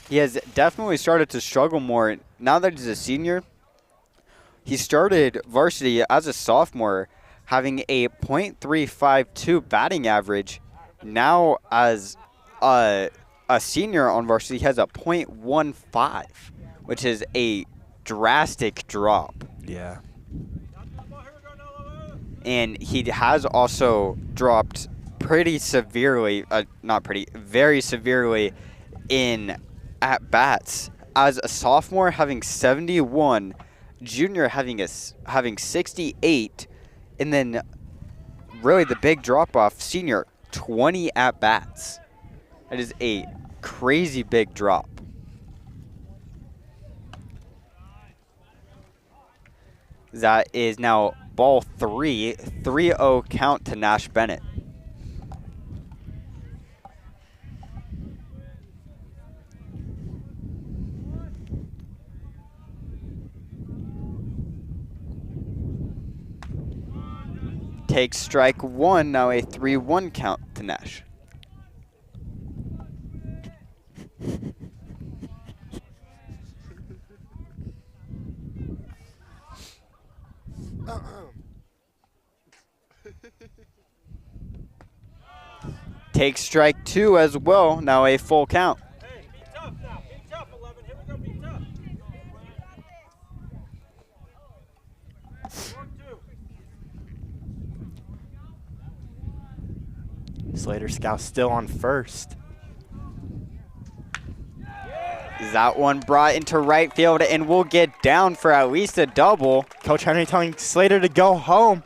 he has definitely started to struggle more. Now that he's a senior, he started varsity as a sophomore, having a .352 batting average. Now as a senior on varsity, he has a .15, which is a drastic drop. Yeah. And he has also dropped pretty severely, very severely in at-bats. As a sophomore having 71, junior having 68, and then really the big drop-off, senior, 20 at-bats. That is a crazy big drop. That is now ball 3, 3-0 count to Nash Bennett. Takes strike 1, now a 3-1 count to Nash. Takes strike 2 as well, now a full count. Hey, be tough now. Be tough, 11. Here we go, be tough. 1-2. Slater Scout still on first. That one brought into right field and will get down for at least a double. Coach Henry telling Slater to go home.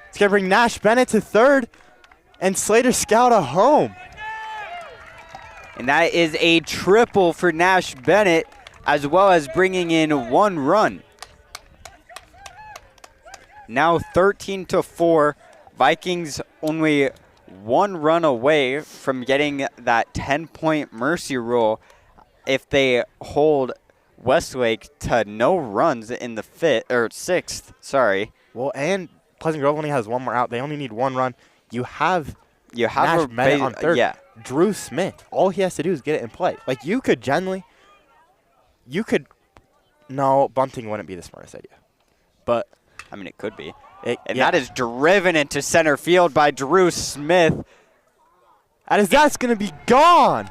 It's going to bring Nash Bennett to third and Slater Scout a home. And that is a triple for Nash Bennett, as well as bringing in 1 run. Now 13-4. Vikings only 1 run away from getting that 10-point mercy rule if they hold Westlake to no runs in the 6th. Sorry. Well, and Pleasant Grove only has 1 more out. They only need 1 run. You have Nash Bennett on third. Yeah. Drew Smith. All he has to do is get it in play. Like, no, bunting wouldn't be the smartest idea. But I mean, it could be. yeah. That is driven into center field by Drew Smith. That's going to be gone.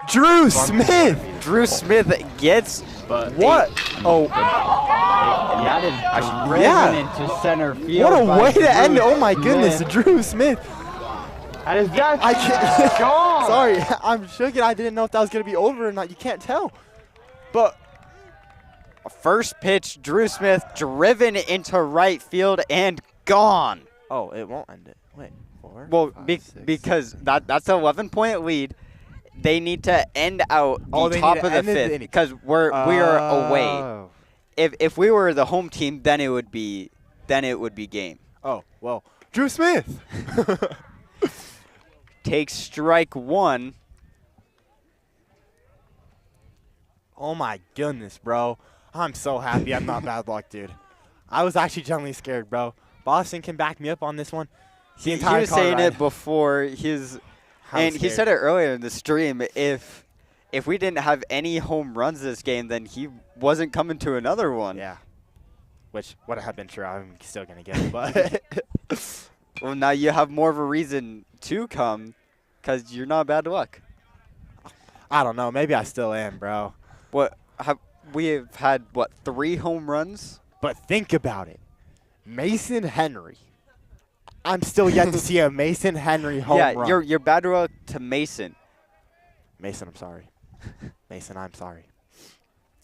Drew Smith. Drew Smith gets what? And that is driven into center field. What a by way to end it. Oh, my Smith. goodness. Drew Smith. That is I can't. gone. Sorry. I'm shook and I didn't know if that was going to be over or not. You can't tell. But first pitch, Drew Smith driven into right field and gone. oh, it won't end it. Wait. 4? Well, 5, 6, because that's an 11-point lead. They need to end out the top of the 5th because we are away. If we were the home team, then it would be game. Oh, well, Drew Smith. Takes strike 1. Oh, my goodness, bro. I'm so happy I'm not bad luck, dude. I was actually genuinely scared, bro. Boston can back me up on this one. He was saying it before. He said it earlier in the stream. If we didn't have any home runs this game, then he wasn't coming to another one. Yeah. Which would have been true. I'm still going to get it, but. Well, now you have more of a reason to come because you're not bad luck. I don't know. Maybe I still am, bro. We have had 3 home runs? But think about it. Mason Henry. I'm still yet to see a Mason Henry home run. Yeah, you're bad luck to Mason. Mason, I'm sorry. Mason, I'm sorry.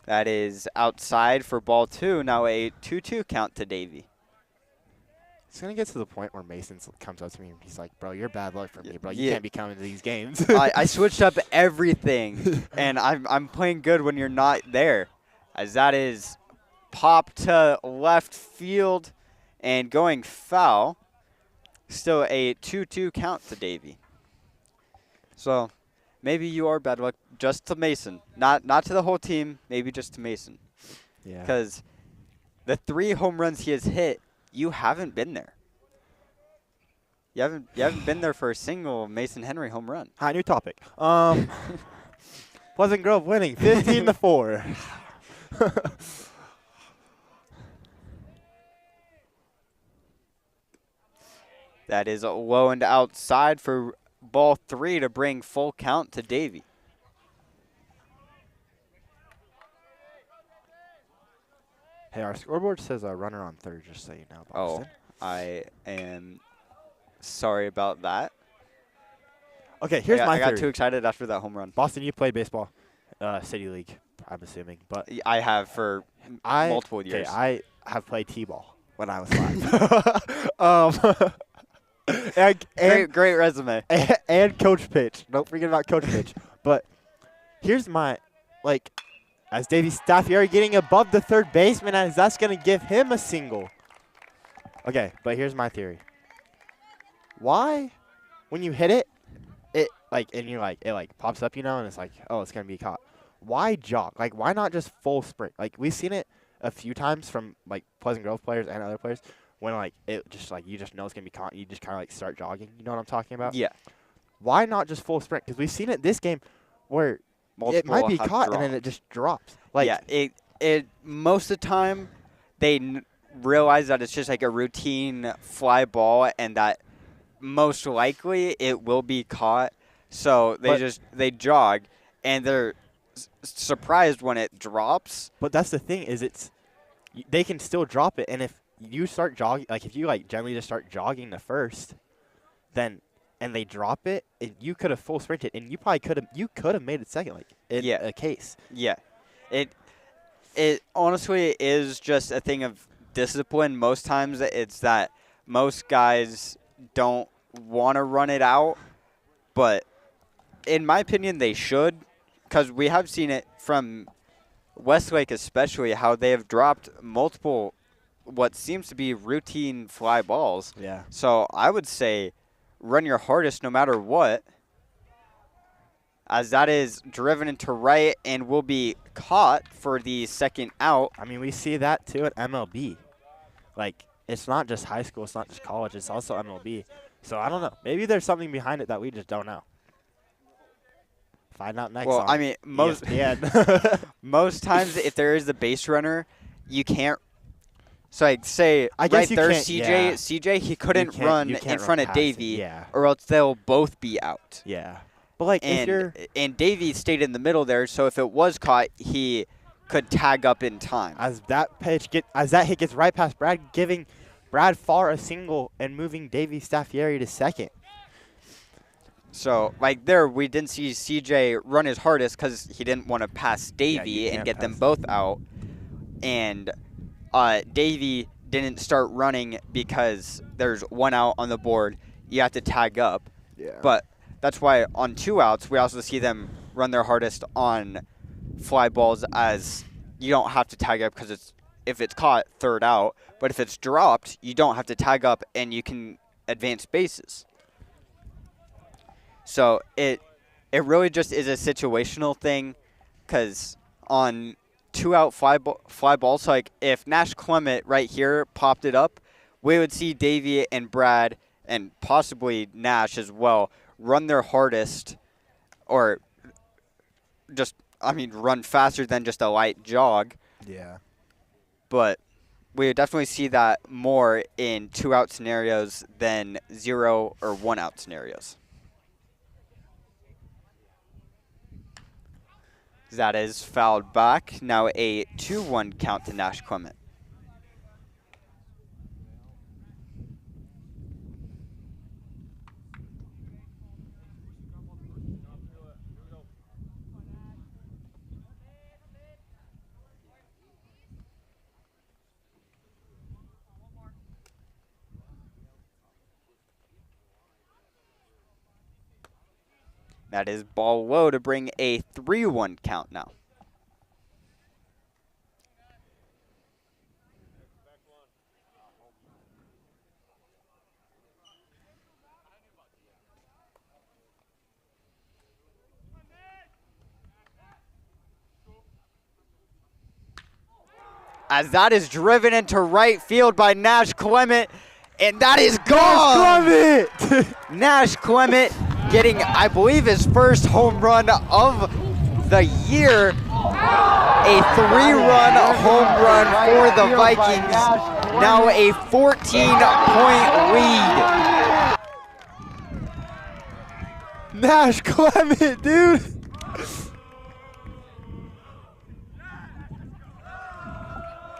That is outside for ball 2. Now a 2-2 count to Davey. It's going to get to the point where Mason comes up to me and he's like, bro, you're bad luck for me, bro. You can't be coming to these games. I switched up everything, and I'm playing good when you're not there. As that is popped to left field and going foul. Still a 2-2 count to Davey. So maybe you are bad luck just to Mason. Not to the whole team, maybe just to Mason. Yeah. Because the 3 home runs he has hit, you haven't been there. You haven't been there for a single Mason Henry home run. Hi, new topic. Pleasant Grove winning 15-4. That is low and outside for ball 3 to bring full count to Davey. Hey, our scoreboard says a runner on third, just so you know, Boston. I am Sorry about that. Okay, here's my I got theory. too excited after that home run. Boston, you played baseball, City League, I'm assuming, but I have for multiple years. I have played t-ball when I was 5. Great resume. And coach pitch. Don't forget about coach pitch. But here's my, as Davey Staffieri getting above the third baseman, as that's going to give him a single. Okay, but here's my theory. Why, when you hit it, and you're it pops up, and it's oh, it's going to be caught. Why jog? Why not just full sprint? We've seen it a few times from, Pleasant Grove players and other players when, it just, you just know it's going to be caught. You just kind of, start jogging. You know what I'm talking about? Yeah. Why not just full sprint? Because we've seen it this game where it might be caught and then it just drops. Yeah, it most of the time they realize that it's just a routine fly ball and that most likely it will be caught. So they jog and they're surprised when it drops. But that's the thing is they can still drop it, and if you start jogging, if you generally just start jogging the first, then and they drop it, and you could have full sprinted, and you probably could have made it second, in a case. Yeah, it honestly is just a thing of discipline. Most times it's that most guys don't want to run it out, but in my opinion they should, because we have seen it from Westlake especially, how they have dropped multiple what seems to be routine fly balls. Yeah. So I would say run your hardest no matter what, as that is driven into right and will be caught for the second out. I mean, we see that too at MLB. It's not just high school, it's not just college, it's also MLB. So I don't know. Maybe there's something behind it that we just don't know. Find out next. Well, I mean, most most times if there is a base runner, you can't. So say I guess right there, CJ, CJ, he couldn't run in front of Davey, or else they'll both be out. Yeah, but if you're and Davey stayed in the middle there, so if it was caught, he could tag up in time. As that hit gets right past Brad, giving Brad Farr a single and moving Davey Staffieri to second. So, there, we didn't see CJ run his hardest because he didn't want to pass Davey and get them both out. And Davey didn't start running because there's one out on the board. You have to tag up. Yeah. But that's why on 2 outs, we also see them run their hardest on fly balls, as you don't have to tag up because if it's caught, third out. But if it's dropped, you don't have to tag up and you can advance bases. So it really just is a situational thing, because on 2 out fly balls, if Nash Clement right here popped it up, we would see Davey and Brad and possibly Nash as well run their hardest, or run faster than just a light jog. Yeah. But we would definitely see that more in 2 out scenarios than 0 or 1 out scenarios. That is fouled back. Now a 2-1 count to Nash Clement. That is ball low to bring a 3-1 count now. As that is driven into right field by Nash Clement, and that is gone! Nash Clement! Nash Clement getting, I believe, his first home run of the year. A 3-run home run for the Vikings. Now a 14-point lead. Nash Clement, dude!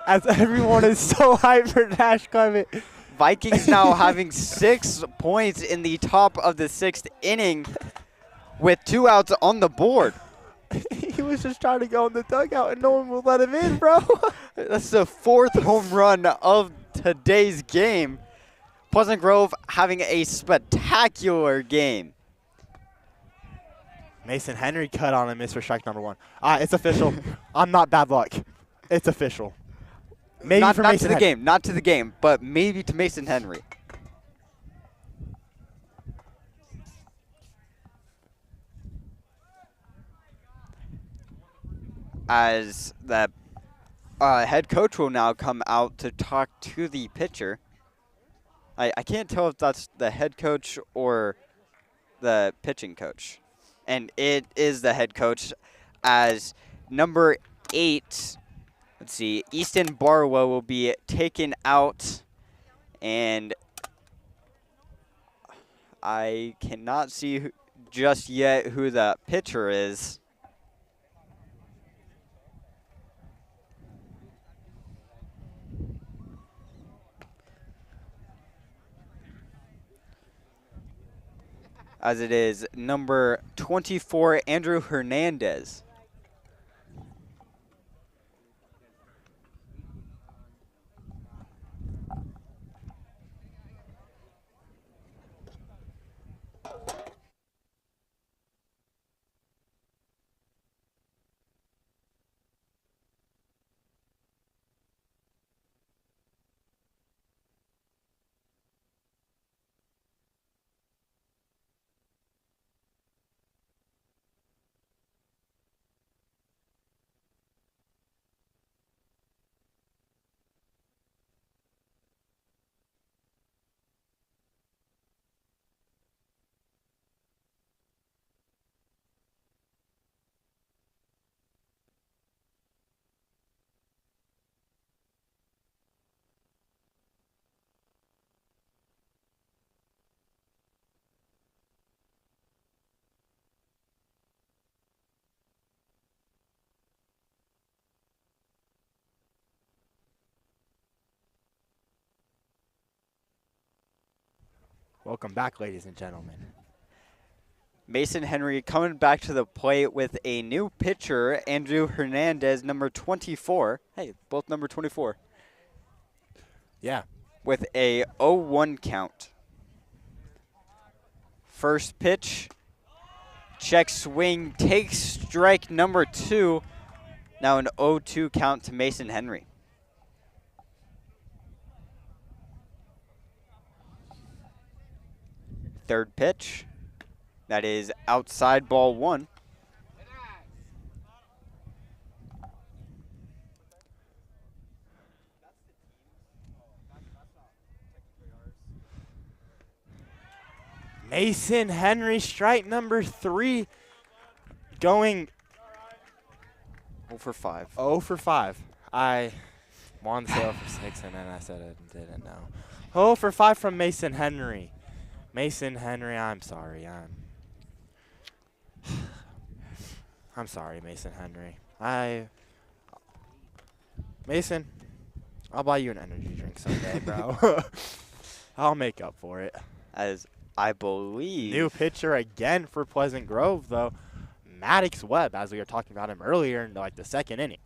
As everyone is so hyped for Nash Clement. Vikings now having 6 points in the top of the 6th inning with 2 outs on the board. He was just trying to go in the dugout and no one will let him in, bro. That's the 4th home run of today's game. Pleasant Grove having a spectacular game. Mason Henry cut on and missed for strike number 1. It's official. I'm not bad luck. It's official. Maybe not for not Mason to the Henry. game, not to the game, but maybe to Mason Henry. As the head coach will now come out to talk to the pitcher. I can't tell if that's the head coach or the pitching coach. And it is the head coach as number 8, let's see, Easton Barlow will be taken out. And I cannot see just yet who the pitcher is. As it is number 24, Andrew Hernandez. Welcome back, ladies and gentlemen. Mason Henry coming back to the plate with a new pitcher, Andrew Hernandez, number 24. Hey, both number 24. Yeah. With a 0-1 count. First pitch, check swing, takes strike number 2. Now an 0-2 count to Mason Henry. Third pitch, that is outside ball 1. Mason Henry, strike number 3, going 0 for 5. 0 for 5. I wanted to say 0 for 6, and then I said I didn't know. 0 for 5 from Mason Henry. Mason Henry, I'm sorry. I'm sorry, Mason Henry. Mason, I'll buy you an energy drink someday, bro. I'll make up for it. As I believe. New pitcher again for Pleasant Grove, though. Maddox Webb, as we were talking about him earlier in the 2nd inning.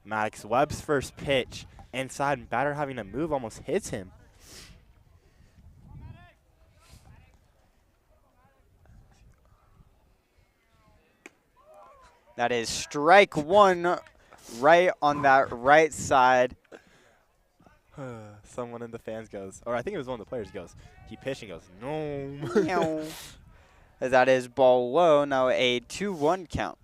Maddox Webb's first pitch inside, and batter having to move almost hits him. That is strike one right on that right side. Someone in the fans goes, or I think it was one of the players goes, he pitched and goes, no. Meow. As that is ball low. Now a 2-1 count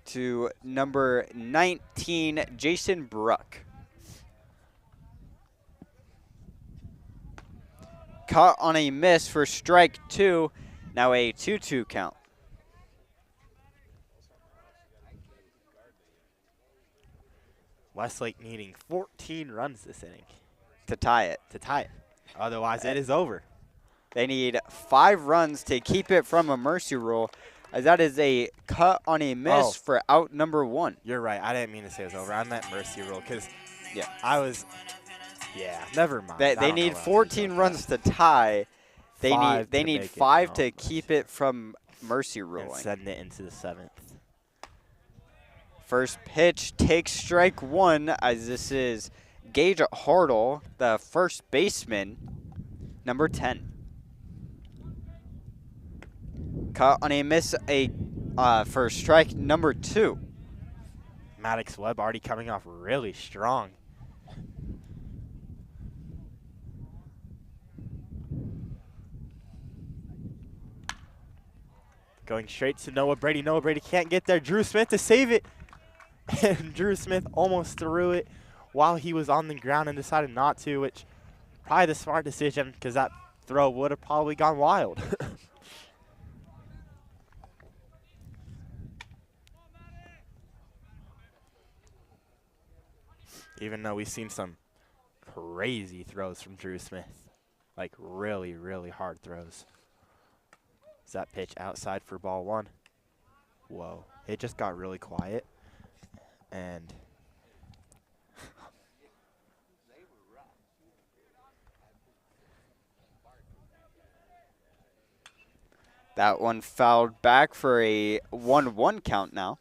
to number 19, Jason Bruck. Caught on a miss for strike two. Now a 2-2 count. Westlake needing 14 runs this inning To tie it. to tie it. Otherwise, it is over. They need 5 runs to keep it from a mercy rule, as that is a cut on a miss for out number 1. You're right. I didn't mean to say it was over. I meant mercy rule because Yeah. never mind. They need 14 runs to tie. They Five need to make it 5 no to mercy. keep it from mercy And ruling. send it into the 7th. First pitch takes strike 1, as this is Gage Hartle, the first baseman, number 10. Cut on a miss for strike number 2. Maddox Webb already coming off really strong. Going straight to Noah Brady. Noah Brady can't get there. Drew Smith to save it. And Drew Smith almost threw it while he was on the ground and decided not to, which probably the smart decision because that throw would have probably gone wild. Even though we've seen some crazy throws from Drew Smith. Like really, really hard throws. Is that pitch outside for ball 1? Whoa. It just got really quiet. And That one fouled back for a 1-1 count now.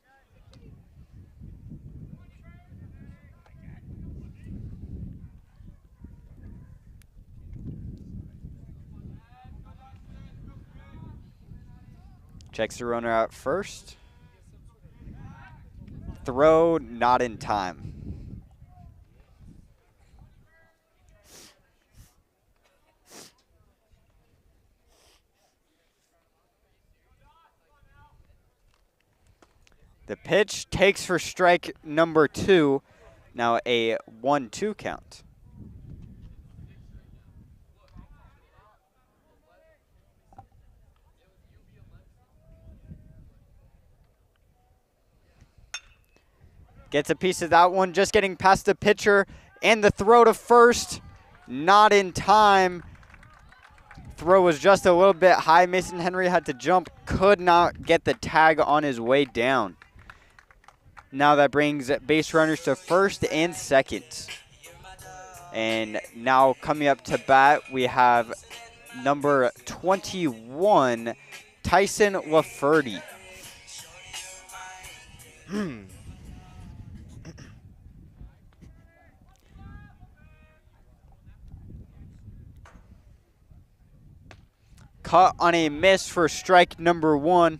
Checks the runner out first. Throw not in time. The pitch takes for strike number 2. Now a 1-2 count. Gets a piece of that one, just getting past the pitcher, and the throw to first, not in time. Throw was just a little bit high. Mason Henry had to jump, could not get the tag on his way down. Now that brings base runners to first and second. And now coming up to bat, we have number 21, Tyson LaFerty. Cut on a miss for strike number 1.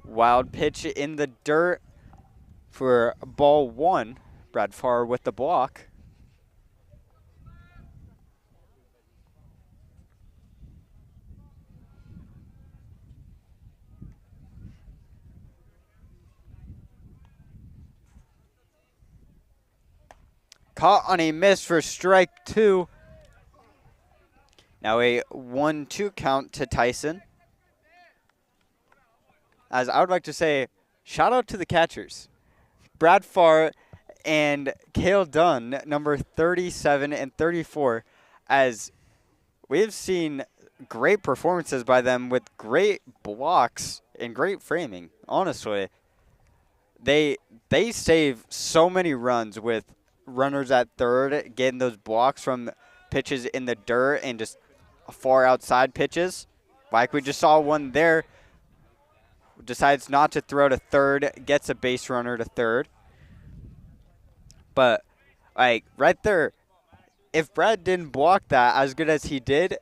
Wild pitch in the dirt for ball 1. Brad Farr with the block. Caught on a miss for strike 2. Now a 1-2 count to Tyson. As I would like to say, shout out to the catchers. Brad Farr and Cale Dunn, number 37 and 34, as we have seen great performances by them with great blocks and great framing, honestly. they save so many runs with runners at third, getting those blocks from pitches in the dirt and just far outside pitches. Like we just saw one there. Decides not to throw to third, gets a base runner to third. But, like, right there, if Brad didn't block that as good as he did,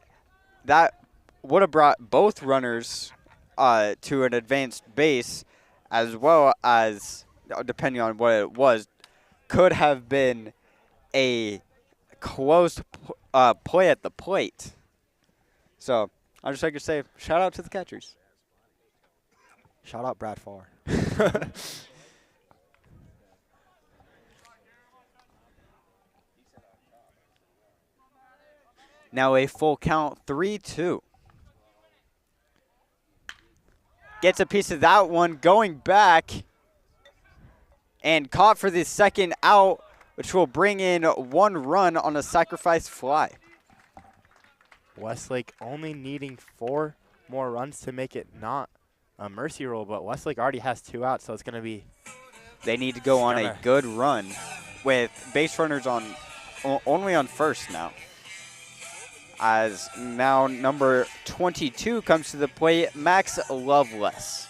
that would have brought both runners to an advanced base, as well as, depending on what it was, could have been a close play at the plate. So, I'd just like to say, shout out to the catchers. Shout out Brad Farr. Now a full count, 3-2. Gets a piece of that one, going back, and caught for the second out, which will bring in 1 run on a sacrifice fly. Westlake only needing 4 more runs to make it not a mercy rule, but Westlake already has 2 outs, so it's going to be. They need to go on a good run with base runners only on first now. As now number 22 comes to the plate, Max Loveless.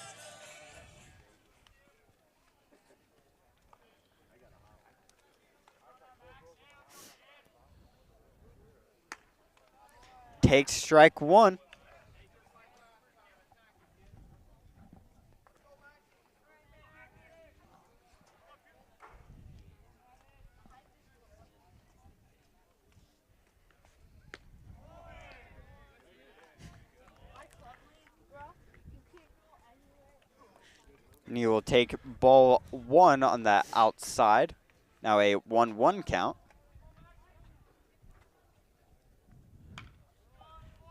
Takes strike 1. And you will take ball 1 on that outside. Now a 1-1 count.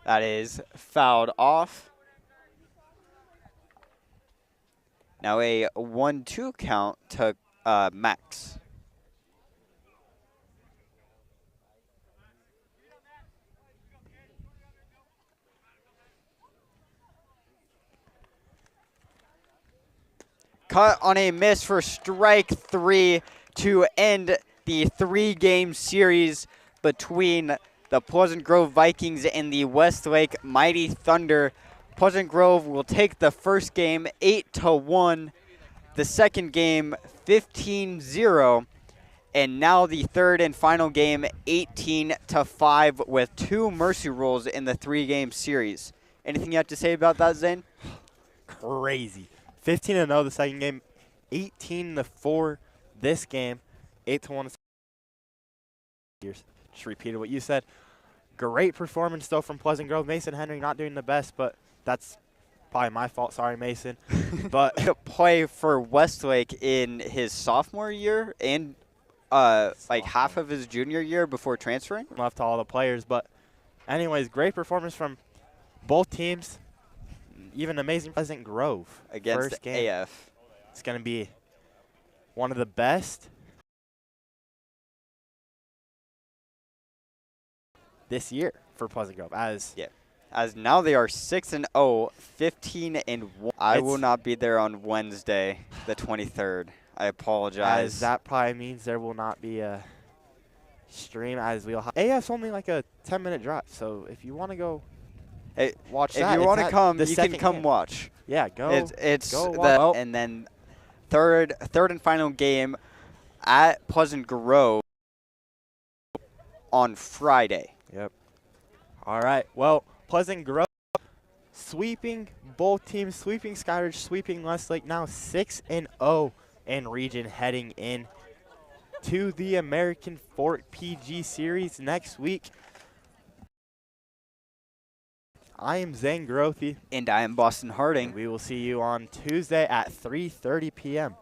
That is fouled off. Now a 1-2 count to Max. Cut on a miss for strike 3 to end the 3-game series between the Pleasant Grove Vikings and the Westlake Mighty Thunder. Pleasant Grove will take the first game 8-1, the second game 15-0, and now the third and final game 18-5 with 2 mercy rules in the 3-game series. Anything you have to say about that, Zane? Crazy. 15-0 the second game, 18-4 this game, 8-1. Just repeated what you said. Great performance though from Pleasant Grove. Mason Henry not doing the best, but that's probably my fault. Sorry, Mason. But play for Westlake in his sophomore year and like half of his junior year before transferring. Left to all the players, but anyways, great performance from both teams. Even amazing Pleasant Grove against first game. AF. It's going to be one of the best this year for Pleasant Grove. As now they are 6-0, 15-1. I will not be there on Wednesday, the 23rd. I apologize. As that probably means there will not be a stream, as we'll have. AF's only like a 10-minute drive, so if you want to go. Hey, watch if that. you want to come, you can come game. watch. Yeah, go. It's go the, and then third and final game at Pleasant Grove on Friday. Yep. All right. Well, Pleasant Grove sweeping both teams, sweeping Skyridge, sweeping Westlake. Now 6-0 in region, heading in to the American Fork PG Series next week. I am Zane Grothy. And I am Boston Harding. And we will see you on Tuesday at 3:30 p.m.